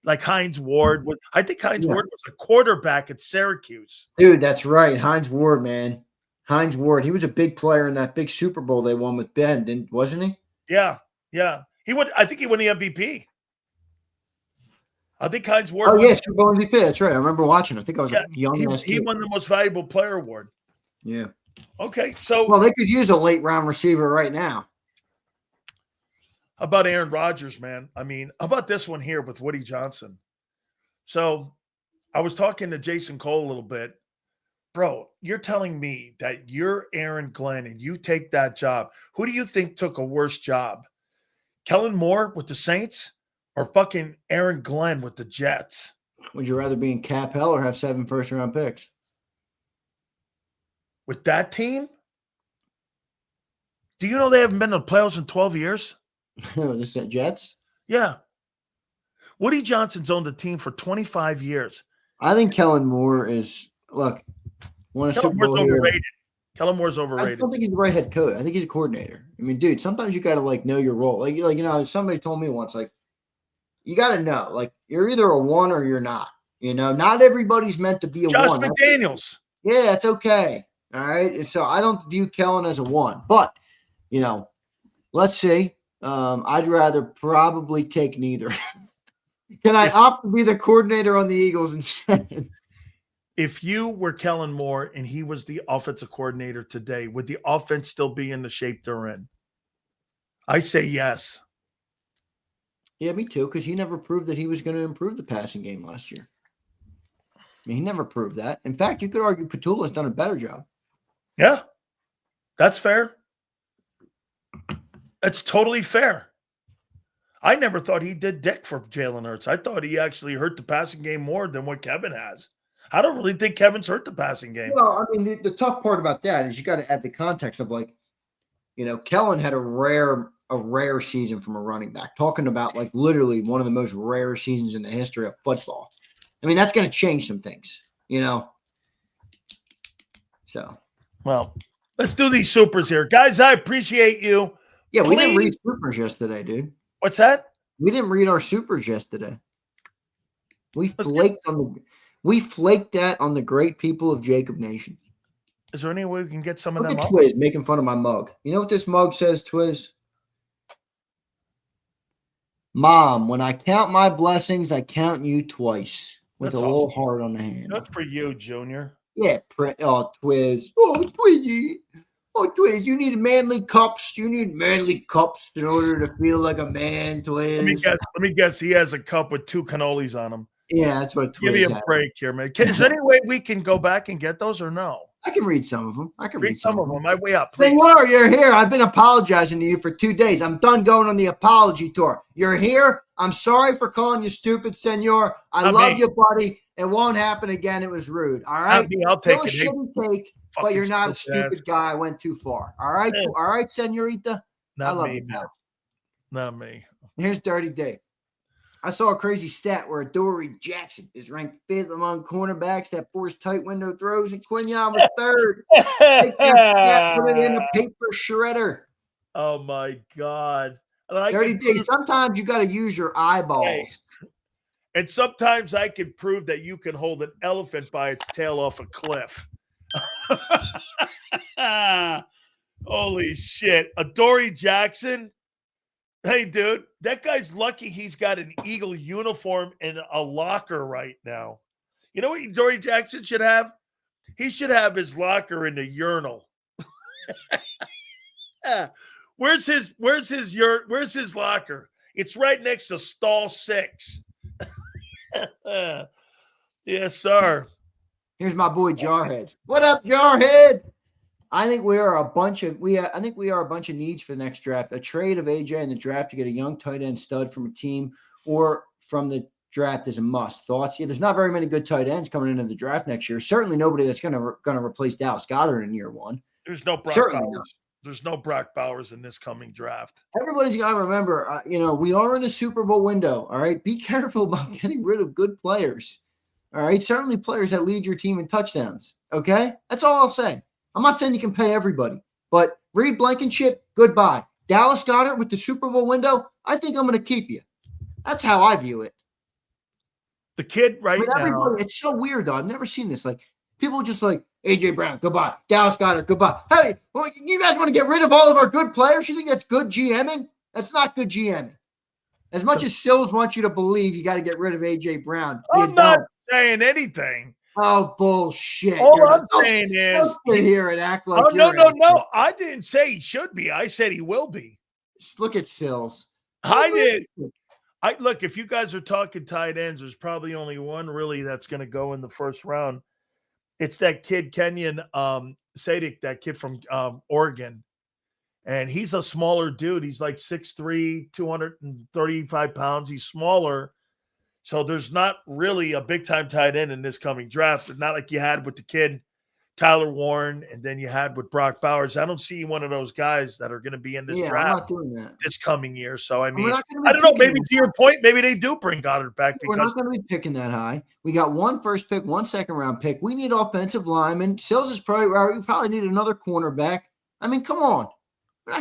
like Hines Ward. I think Hines Ward was a quarterback at Syracuse. Dude, that's right. Hines Ward, man. Hines Ward. He was a big player in that big Super Bowl they won with Ben, wasn't he? Yeah. I think he won the MVP. I think Hines Ward. Oh, yeah, Super Bowl MVP. That's right. I remember watching. I think I was a young ass kid. He won the most valuable player award. Yeah. Okay, so they could use a late round receiver right now. How about Aaron Rodgers, man? I mean, how about this one here with Woody Johnson? So I was talking to Jason Cole a little bit. Bro, you're telling me that you're Aaron Glenn and you take that job. Who do you think took a worse job? Kellen Moore with the Saints or fucking Aaron Glenn with the Jets? Would you rather be in cap hell or have 7 first-round picks? With that team? Do you know they haven't been to the playoffs in 12 years? This is Jets? Yeah. Woody Johnson's owned the team for 25 years. I think Kellen Moore is, won a Super Bowl overrated. Kellen Moore's overrated. I don't think he's the right head coach. I think he's a coordinator. I mean, dude, sometimes you got to, know your role. Somebody told me once, you got to know, you're either a one or you're not. Not everybody's meant to be a one. Josh McDaniels. Yeah, it's okay. All right. And so I don't view Kellen as a one, but, let's see. I'd rather probably take neither. Can I opt to be the coordinator on the Eagles instead? If you were Kellen Moore and he was the offensive coordinator today, would the offense still be in the shape they're in? I say yes. Yeah, me too, because he never proved that he was going to improve the passing game last year. I mean, he never proved that. In fact, you could argue Petula's done a better job. Yeah, that's fair. That's totally fair. I never thought he did dick for Jalen Hurts. I thought he actually hurt the passing game more than what Kevin has. I don't really think Kevin's hurt the passing game. Well, I mean, the tough part about that is you got to add the context of like, Kellen had a rare season from a running back. Talking about like literally one of the most rare seasons in the history of football. I mean, that's going to change some things, So, well, let's do these supers here, guys. I appreciate you. Yeah, we didn't read supers yesterday, dude. What's that? We didn't read our supers yesterday. We flaked that on the great people of JAKIB Nation. Is there any way we can get some of Look them at up? Twiz making fun of my mug. You know what this mug says, Twiz? Mom, when I count my blessings, I count you twice. With That's a little heart on the hand. Good for you, Junior. Yeah, Twiz. Oh, Twizzy. Oh, Twiz, you need manly cups. You need manly cups in order to feel like a man, Twiz. Let me guess. He has a cup with 2 cannolis on them. Yeah, that's what Twiz Give me a break here, man. Is there any way we can go back and get those or no? I can read some of them. I can read some of them. My way up. Please. Senor, you're here. I've been apologizing to you for 2 days. I'm done going on the apology tour. You're here. I'm sorry for calling you stupid, Senor. I love you, buddy. It won't happen again. It was rude. All right? I'll take it. Shouldn't take, but you're not a stupid guy. I went too far. All right? Hey. All right, Senorita? Not I love me, you, pal. Not me. Here's Dirty D. I saw a crazy stat where Adoree Jackson is ranked 5th among cornerbacks that force tight window throws, and Quinyon was 3rd. Take that, put it in a paper shredder. Oh, my God. Dirty D, sometimes you got to use your eyeballs. Hey. And sometimes I can prove that you can hold an elephant by its tail off a cliff. Holy shit. Adoree Jackson? Hey, dude, that guy's lucky he's got an Eagle uniform in a locker right now. You know what Adoree Jackson should have? He should have his locker in the urinal. Where's his locker? It's right next to stall 6. Yes, sir. Here's my boy Jarhead. What up, Jarhead? I think we are a bunch of needs for the next draft. A trade of AJ in the draft to get a young tight end stud from a team or from the draft is a must. Thoughts? Yeah, there's not very many good tight ends coming into the draft next year. Certainly nobody that's going to replace Dallas Goedert in year 1. There's no Brock Bowers. There's no Brock Bowers in this coming draft. Everybody's got to remember, we are in a Super Bowl window. All right, be careful about getting rid of good players. All right, certainly players that lead your team in touchdowns. Okay, that's all I'll say. I'm not saying you can pay everybody, but Reed Blankenship, goodbye. Dallas Goedert with the Super Bowl window, I think I'm going to keep you. That's how I view it. The kid now. It's so weird, though. I've never seen this. Like, people just like, A.J. Brown, goodbye. Dallas Goedert, goodbye. Hey, well, you guys want to get rid of all of our good players? You think that's good GMing? That's not good GMing. As much as Sills wants you to believe you got to get rid of A.J. Brown. I'm not saying anything. Oh, bullshit. All I'm saying is here and act like no. I didn't say he should be. I said he will be. Just look at Sills. Look, if you guys are talking tight ends, there's probably only one really that's going to go in the first round. It's that kid, Kenyon Sadik, that kid from Oregon. And he's a smaller dude. He's like 6'3", 235 pounds. He's smaller. So there's not really a big-time tight end in this coming draft. It's not like you had with the kid, Tyler Warren, and then you had with Brock Bowers. I don't see one of those guys that are going to be in this draft I'm not doing that. this coming year. So, I mean, I don't know. Maybe to your point, maybe they do bring Goddard back. We're not going to be picking that high. We got 1 first pick, 1 second-round pick. We need offensive linemen. Sills is we probably need another cornerback. I mean, come on.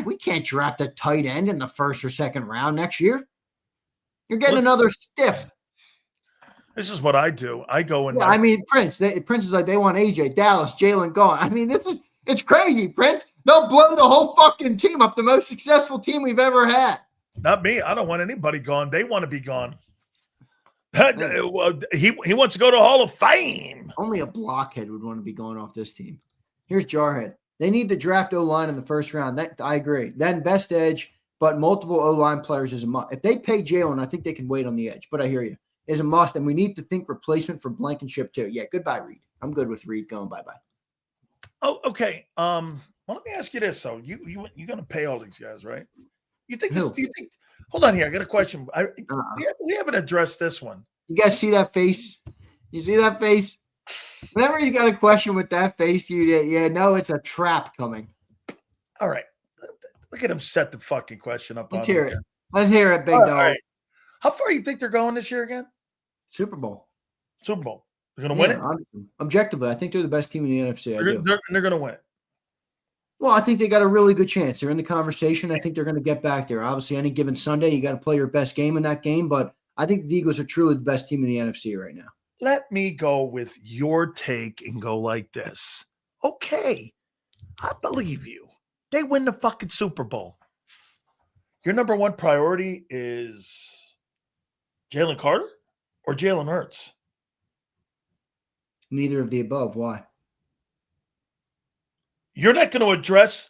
We can't draft a tight end in the 1st or 2nd round next year. You're getting another stiff. This is what I do. I go in. Yeah, Prince. Prince is like, they want AJ, Dallas, Jalen gone. I mean, it's crazy, Prince. They'll blow the whole fucking team up, the most successful team we've ever had. Not me. I don't want anybody gone. They want to be gone. He wants to go to Hall of Fame. Only a blockhead would want to be going off this team. Here's Jarhead. They need to draft O-line in the 1st round. That I agree. Then best edge, but multiple O-line players is a must. If they pay Jalen, I think they can wait on the edge. But I hear you. Is a must, and we need to think replacement for Blankenship too. Yeah, goodbye, Reed. I'm good with Reed going bye-bye. Oh, okay. Well, let me ask you this. So you're going to pay all these guys, right? You think this? Do you think? Hold on here. I got a question. We haven't addressed this one. You guys see that face? You see that face? Whenever you got a question with that face, you know it's a trap coming. All right. Look at him set the fucking question up. Let's hear it. Let's hear it, big dog. All right. How far do you think they're going this year again? Super Bowl. Super Bowl. They're going to win it? Honestly. Objectively, I think they're the best team in the NFC. They're going to win it. Well, I think they got a really good chance. They're in the conversation. I think they're going to get back there. Obviously, any given Sunday, you got to play your best game in that game. But I think the Eagles are truly the best team in the NFC right now. Let me go with your take and go like this. Okay, I believe you. They win the fucking Super Bowl. Your number one priority is Jalen Carter or Jalen Hurts? Neither of the above. Why? You're not going to address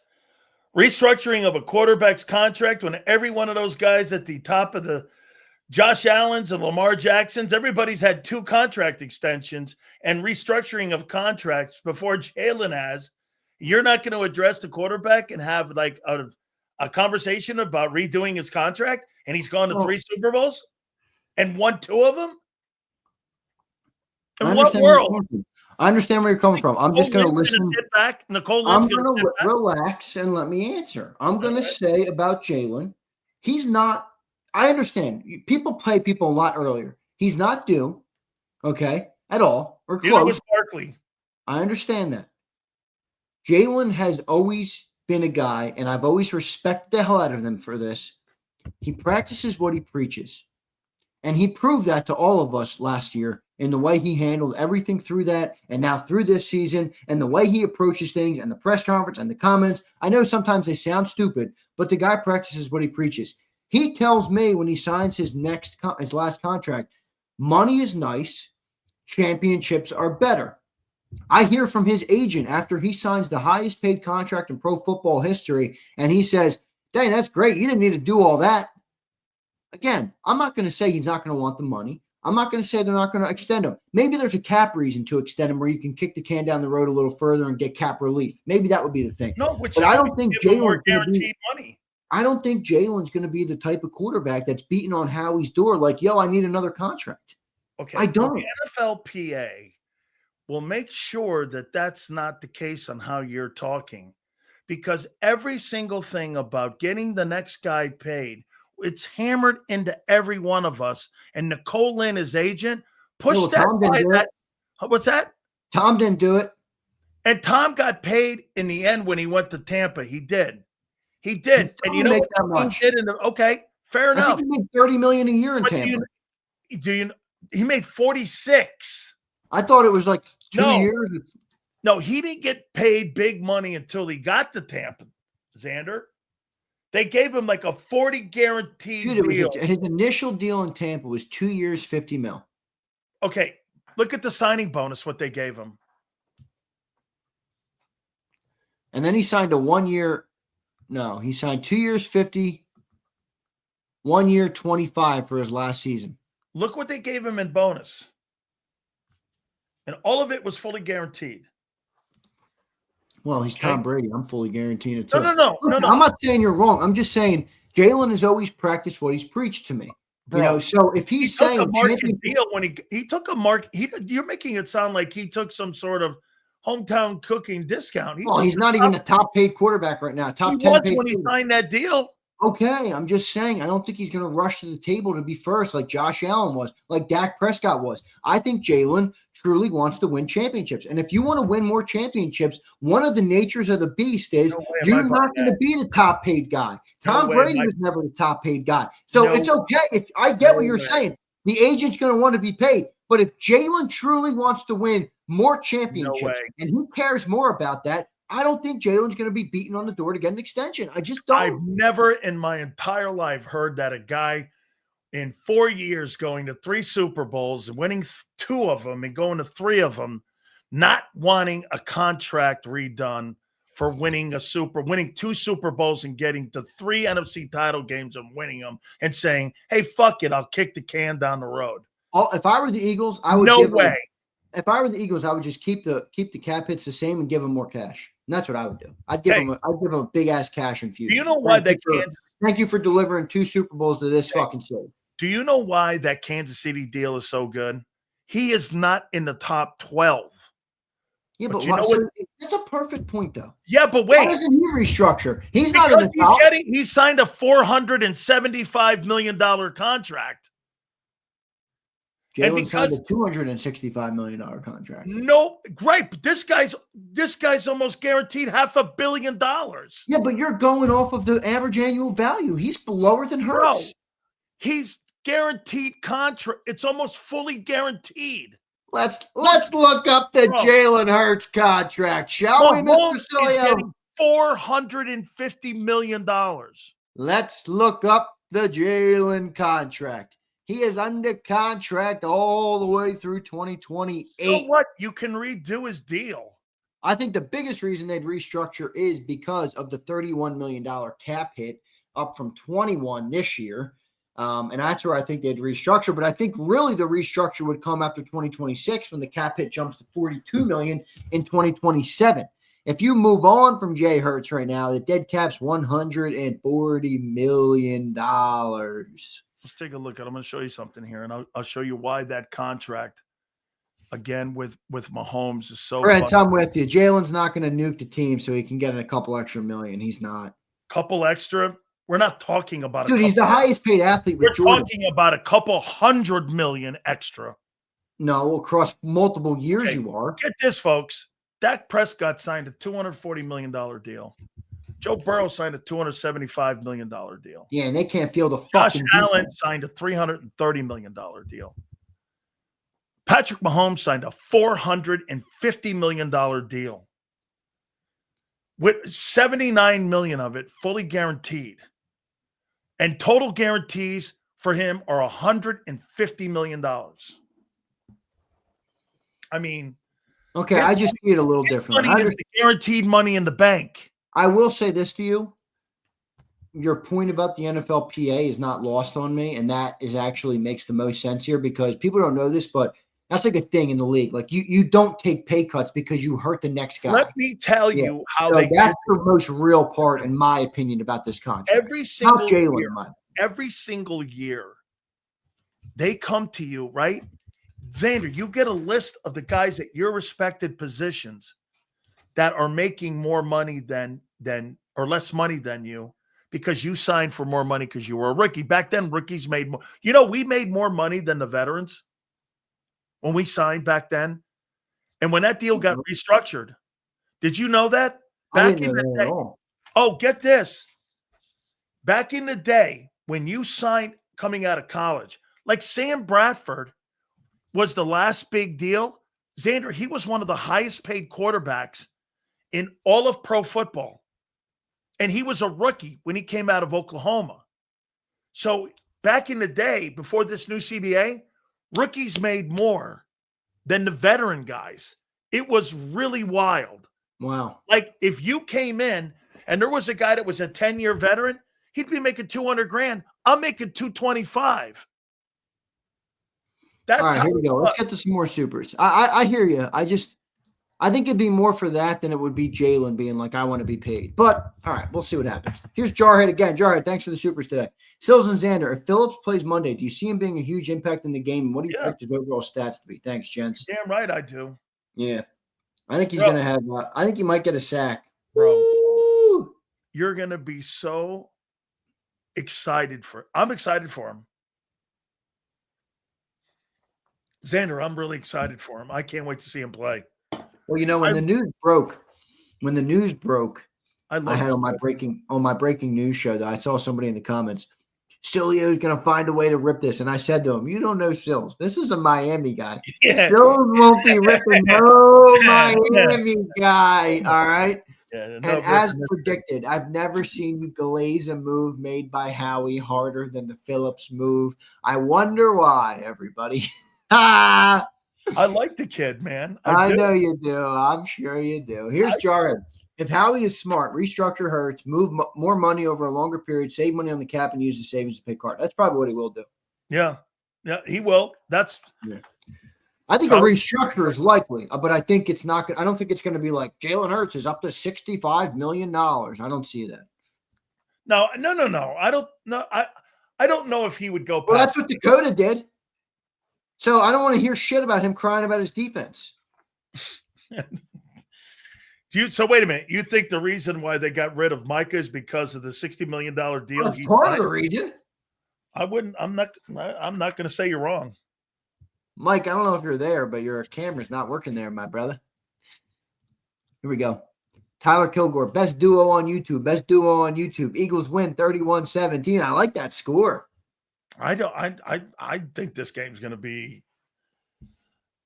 restructuring of a quarterback's contract when every one of those guys at the top of the Josh Allen's and Lamar Jackson's, everybody's had 2 contract extensions and restructuring of contracts before Jalen has. You're not going to address the quarterback and have like a conversation about redoing his contract, and he's gone to 3 Super Bowls and won 2 of them? In what world? I understand where you're coming from. I'm just going to listen. I'm going to relax and let me answer. I'm going to say about Jalen, he's not. I understand. People play people a lot earlier. He's not due, okay, at all, or close. Neither was Barkley. I understand that. Jalen has always been a guy, and I've always respected the hell out of him for this. He practices what he preaches. And he proved that to all of us last year in the way he handled everything through that and now through this season and the way he approaches things and the press conference and the comments. I know sometimes they sound stupid, but the guy practices what he preaches. He tells me when he signs his last contract, money is nice, championships are better. I hear from his agent after he signs the highest paid contract in pro football history, and he says, dang, that's great. You didn't need to do all that. Again, I'm not going to say he's not going to want the money. I'm not going to say they're not going to extend him. Maybe there's a cap reason to extend him where you can kick the can down the road a little further and get cap relief. Maybe that would be the thing. No, but I don't think Jalen's guaranteed money. I don't think Jalen's going to be the type of quarterback that's beating on Howie's door like, yo, I need another contract. Okay. I don't. The NFLPA will make sure that that's not the case on how you're talking, because every single thing about getting the next guy paid, it's hammered into every one of us. And Nicole Lynn, his agent, pushed that. What's that? Tom didn't do it. And Tom got paid in the end when he went to Tampa. He did. He did. And you know what he did? Okay, fair enough. I think he made $30 million a year in Tampa. He made 46. I thought it was like 2 years. No, he didn't get paid big money until he got to Tampa, Zander. They gave him like a 40 guaranteed deal. His initial deal in Tampa was 2 years, $50 million. Okay, look at the signing bonus, what they gave him. And then he signed a 1 year. No, he signed 2 years, 50, 1 year, 25 for his last season. Look what they gave him in bonus. And all of it was fully guaranteed. Well, he's Tom Brady. I'm fully guaranteeing it too. No. I'm not saying you're wrong. I'm just saying Jalen has always practiced what he's preached to me. Bro, you know, so if he's saying a market deal when he took a market, you're making it sound like he took some sort of hometown cooking discount. He's not even a top paid quarterback right now. Top 10 paid when he signed that deal. Okay, I'm just saying, I don't think he's going to rush to the table to be first like Josh Allen was, like Dak Prescott was. I think Jalen truly wants to win championships. And if you want to win more championships, one of the natures of the beast is you're not going to be the top paid guy. Tom Brady was never the top paid guy. So it's okay. If I get what you're saying, the agent's going to want to be paid. But if Jalen truly wants to win more championships and who cares more about that, I don't think Jalen's going to be beating on the door to get an extension. I just don't. I've never in my entire life heard that a guy in 4 years going to 3 Super Bowls and winning 2 of them and going to 3 of them, not wanting a contract redone for winning 2 Super Bowls and getting to 3 NFC title games and winning them and saying, hey, fuck it, I'll kick the can down the road. If I were the Eagles, I would If I were the Eagles, I would just keep the cap hits the same and give them more cash. And that's what I would do. I'd give them a big ass cash infusion. Do you know why Thank you for delivering 2 Super Bowls to this fucking city. Do you know why that Kansas City deal is so good? He is not in the top 12. Yeah, but you know what? That's a perfect point, though. Yeah, but Why wait. doesn't he restructure? He's Because not in the top. he signed a $475 million contract. Jalen signed a $265 million contract. No, right. But this guy's almost guaranteed $500 million. Yeah, but you're going off of the average annual value. He's lower than Hurts. Bro, he's guaranteed contract. It's almost fully guaranteed. Let's look up the Jalen Hurts contract, shall we, Mr. Sileo? He's getting $450 million. Let's look up the Jalen contract. He is under contract all the way through 2028. So what? You can redo his deal. I think the biggest reason they'd restructure is because of the $31 million cap hit, up from 21 this year. And that's where I think they'd restructure. But I think really the restructure would come after 2026 when the cap hit jumps to $42 million in 2027. If you move on from Jay Hurts right now, the dead cap's $140 million. Let's take a look at it. I'm going to show you something here, and I'll show you why that contract, again, with Mahomes is so Brent, I'm with you. Jalen's not going to nuke the team so he can get a couple extra million. He's not. Couple extra? We're not talking about Dude, he's the highest paid athlete with Jordan. We're talking about a couple $100 million extra. No, across multiple years you are. Get this, folks. Dak Prescott signed a $240 million deal. Joe Burrow signed a $275 million deal. Yeah, and they can't feel the Josh fucking Allen signed a $330 million deal. Patrick Mahomes signed a $450 million deal, with $79 million of it fully guaranteed. And total guarantees for him are $150 million. I mean, okay, I just see it a little different. Money is the guaranteed money in the bank. I will say this to you. Your point about the NFLPA is not lost on me, and that is actually makes the most sense here because people don't know this, but that's like a thing in the league. Like you don't take pay cuts because you hurt the next guy. Let me tell you how that's the most real part, in my opinion, about this contract. Every single year, they come to you, right? Zander, you get a list of the guys at your respected positions that are making more money than or less money than you because you signed for more money because you were a rookie. Back then, rookies made more. You know, we made more money than the veterans when we signed back then. And when that deal got restructured, did you know that? Back in the day. Oh, get this. Back in the day, when you signed coming out of college, like Sam Bradford was the last big deal. Zander, he was one of the highest paid quarterbacks in all of pro football. And he was a rookie when he came out of Oklahoma. So back in the day, before this new CBA, rookies made more than the veteran guys. It was really wild. Wow. Like if you came in and there was a guy that was a 10-year veteran, he'd be making $200,000. I'm making $225,000. All right, here we go. Let's get to some more supers. I hear you. I think it'd be more for that than it would be Jalen being like, I want to be paid. But, all right, we'll see what happens. Here's Jarhead again. Jarhead, thanks for the supers today. Sills and Zander, if Phillips plays Monday, do you see him being a huge impact in the game? And what do you expect his overall stats to be? Thanks, gents. Damn right I do. Yeah. I think he's going to have I think he might get a sack. Bro, Woo! You're going to be so excited I'm excited for him. Zander, I'm really excited for him. I can't wait to see him play. Well, you know, when the news broke, I had on my breaking news show that I saw somebody in the comments, Sileo is going to find a way to rip this. And I said to him, you don't know Sills. This is a Miami guy. Yeah. Sills won't be ripping no Miami guy. All right. Yeah, and as predicted, I've never seen you glaze a move made by Howie harder than the Phillips move. I wonder why, everybody. I like the kid, man. I know you do. I'm sure you do. Here's Jared. If Howie is smart, restructure Hurts, move more money over a longer period, save money on the cap, and use the savings to pay card. That's probably what he will do. Yeah, he will. I think a restructure is likely, but I think it's not. I don't think it's going to be like Jalen Hurts is up to $65 million. I don't see that. No. I don't know. I don't know if he would go. Well, that's what Dakota did. So I don't want to hear shit about him crying about his defense. So wait a minute. You think the reason why they got rid of Micah is because of the $60 million deal? Well, that's part of the reason. I'm not going to say you're wrong. Mike, I don't know if you're there, but your camera's not working there, my brother. Here we go. Tyler Kilgore, best duo on YouTube. Best duo on YouTube. Eagles win 31-17. I like that score. I think this game's going to be.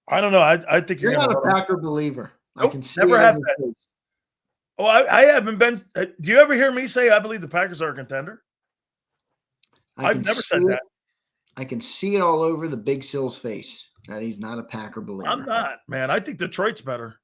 I don't know. I think you're not a Packer believer. Nope, I can see never it have in been. your face. Oh, I haven't been. Do you ever hear me say I believe the Packers are a contender? I've never said that. I can see it all over the Big Sill's face that he's not a Packer believer. I'm not, man. I think Detroit's better.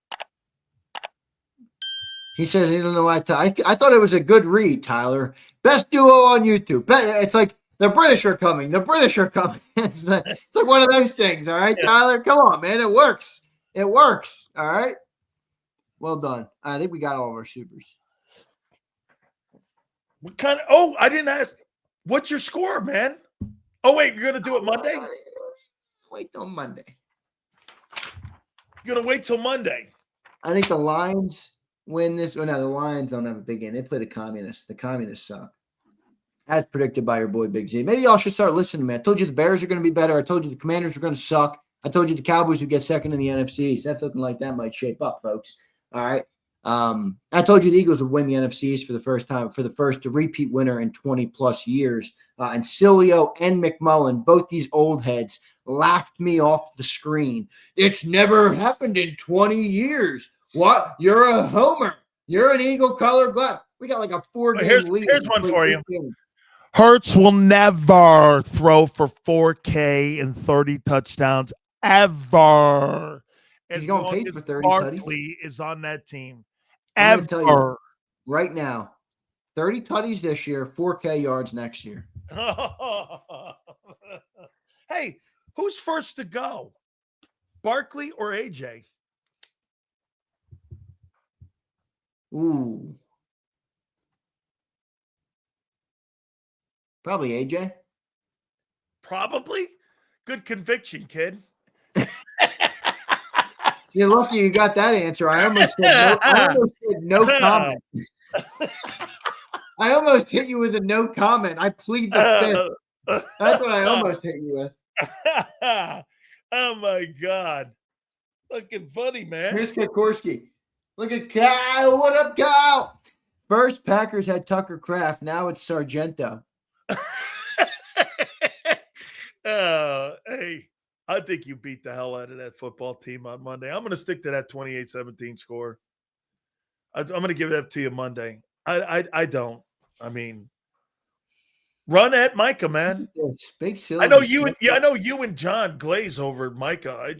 He says he don't know why. I thought it was a good read, Tyler. Best duo on YouTube. It's like the British are coming. The British are coming. It's like one of those things. All right, yeah. Tyler, come on, man. It works. It works. All right. Well done. I think we got all of our supers. What kind of? Oh, I didn't ask. What's your score, man? Oh wait, you're gonna do it Monday? Wait till Monday. You're gonna wait till Monday. I think the Lions win this. Oh, no, the Lions don't have a big game. They play the Communists. The Communists suck. As predicted by your boy Big Z. Maybe y'all should start listening to me. I told you the Bears are going to be better. I told you the Commanders are going to suck. I told you the Cowboys would get second in the NFC East. That's looking like that might shape up, folks. All right. I told you the Eagles would win the NFC East for the first time, for the first repeat winner in 20-plus years. And Sileo and McMullen, both these old heads, laughed me off the screen. It's never happened in 20 years. What? You're a homer. You're an Eagle colored glass. We got like a 4-game lead. Here's one for you. Hurts will never throw for 4K and 30 touchdowns ever. He's going to pay for 30 Barkley is on that team. I'm tell you right now, 30 tutties this year, 4K yards next year. Hey, who's first to go? Barkley or AJ? Ooh. Probably AJ. Probably. Good conviction, kid. You're lucky you got that answer. I almost said no comment. I almost hit you with a no comment. I plead the fifth. That's what I almost hit you with. Oh, my God. Looking funny, man. Here's Kokorski. Look at Kyle. What up, Kyle? First, Packers had Tucker Kraft. Now it's Sargento. Hey, I think you beat the hell out of that football team on Monday. I'm going to stick to that 28-17 score. I'm going to give that to you Monday. I don't. I mean, run at Micah, man. It's big silly. I know you and John glaze over Micah. I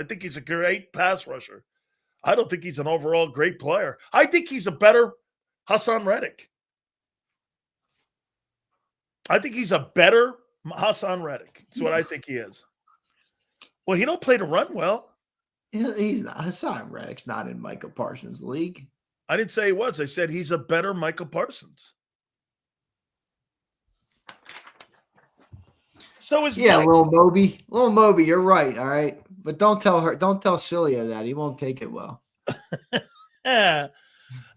think he's a great pass rusher. I don't think he's an overall great player. I think he's a better Hassan Reddick. I think he's a better Hassan Reddick. That's what I think he is. Well, he don't play to run well. He's not. Hassan Reddick's not in Michael Parsons' league. I didn't say he was. I said he's a better Michael Parsons. So is Mike. Little Moby, you're right. All right, but don't tell Sileo that. He won't take it well.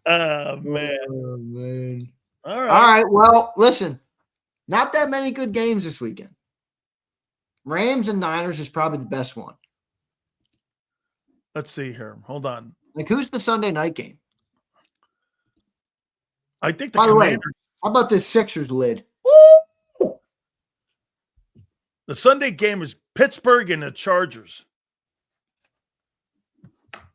Oh man. Oh, man. All right. All right. Well, listen. Not that many good games this weekend. Rams and Niners is probably the best one. Let's see here. Hold on. Like, who's the Sunday night game? I think By the way, how about this Sixers lid? Ooh! The Sunday game is Pittsburgh and the Chargers.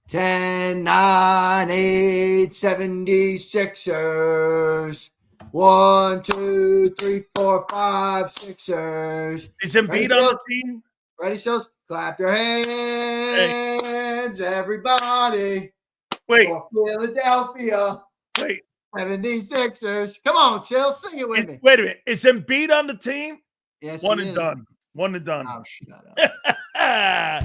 10, 9, 8, 76ers. 1, 2, 3, 4, 5, Sixers. Is Embiid on the team? Ready, Sills? Clap your hands, everybody. Wait. For Philadelphia. Wait. 76ers. Come on, Sills, sing it with me. Wait a minute. Is Embiid on the team? Yes, One and done. One and done. Oh, shut up.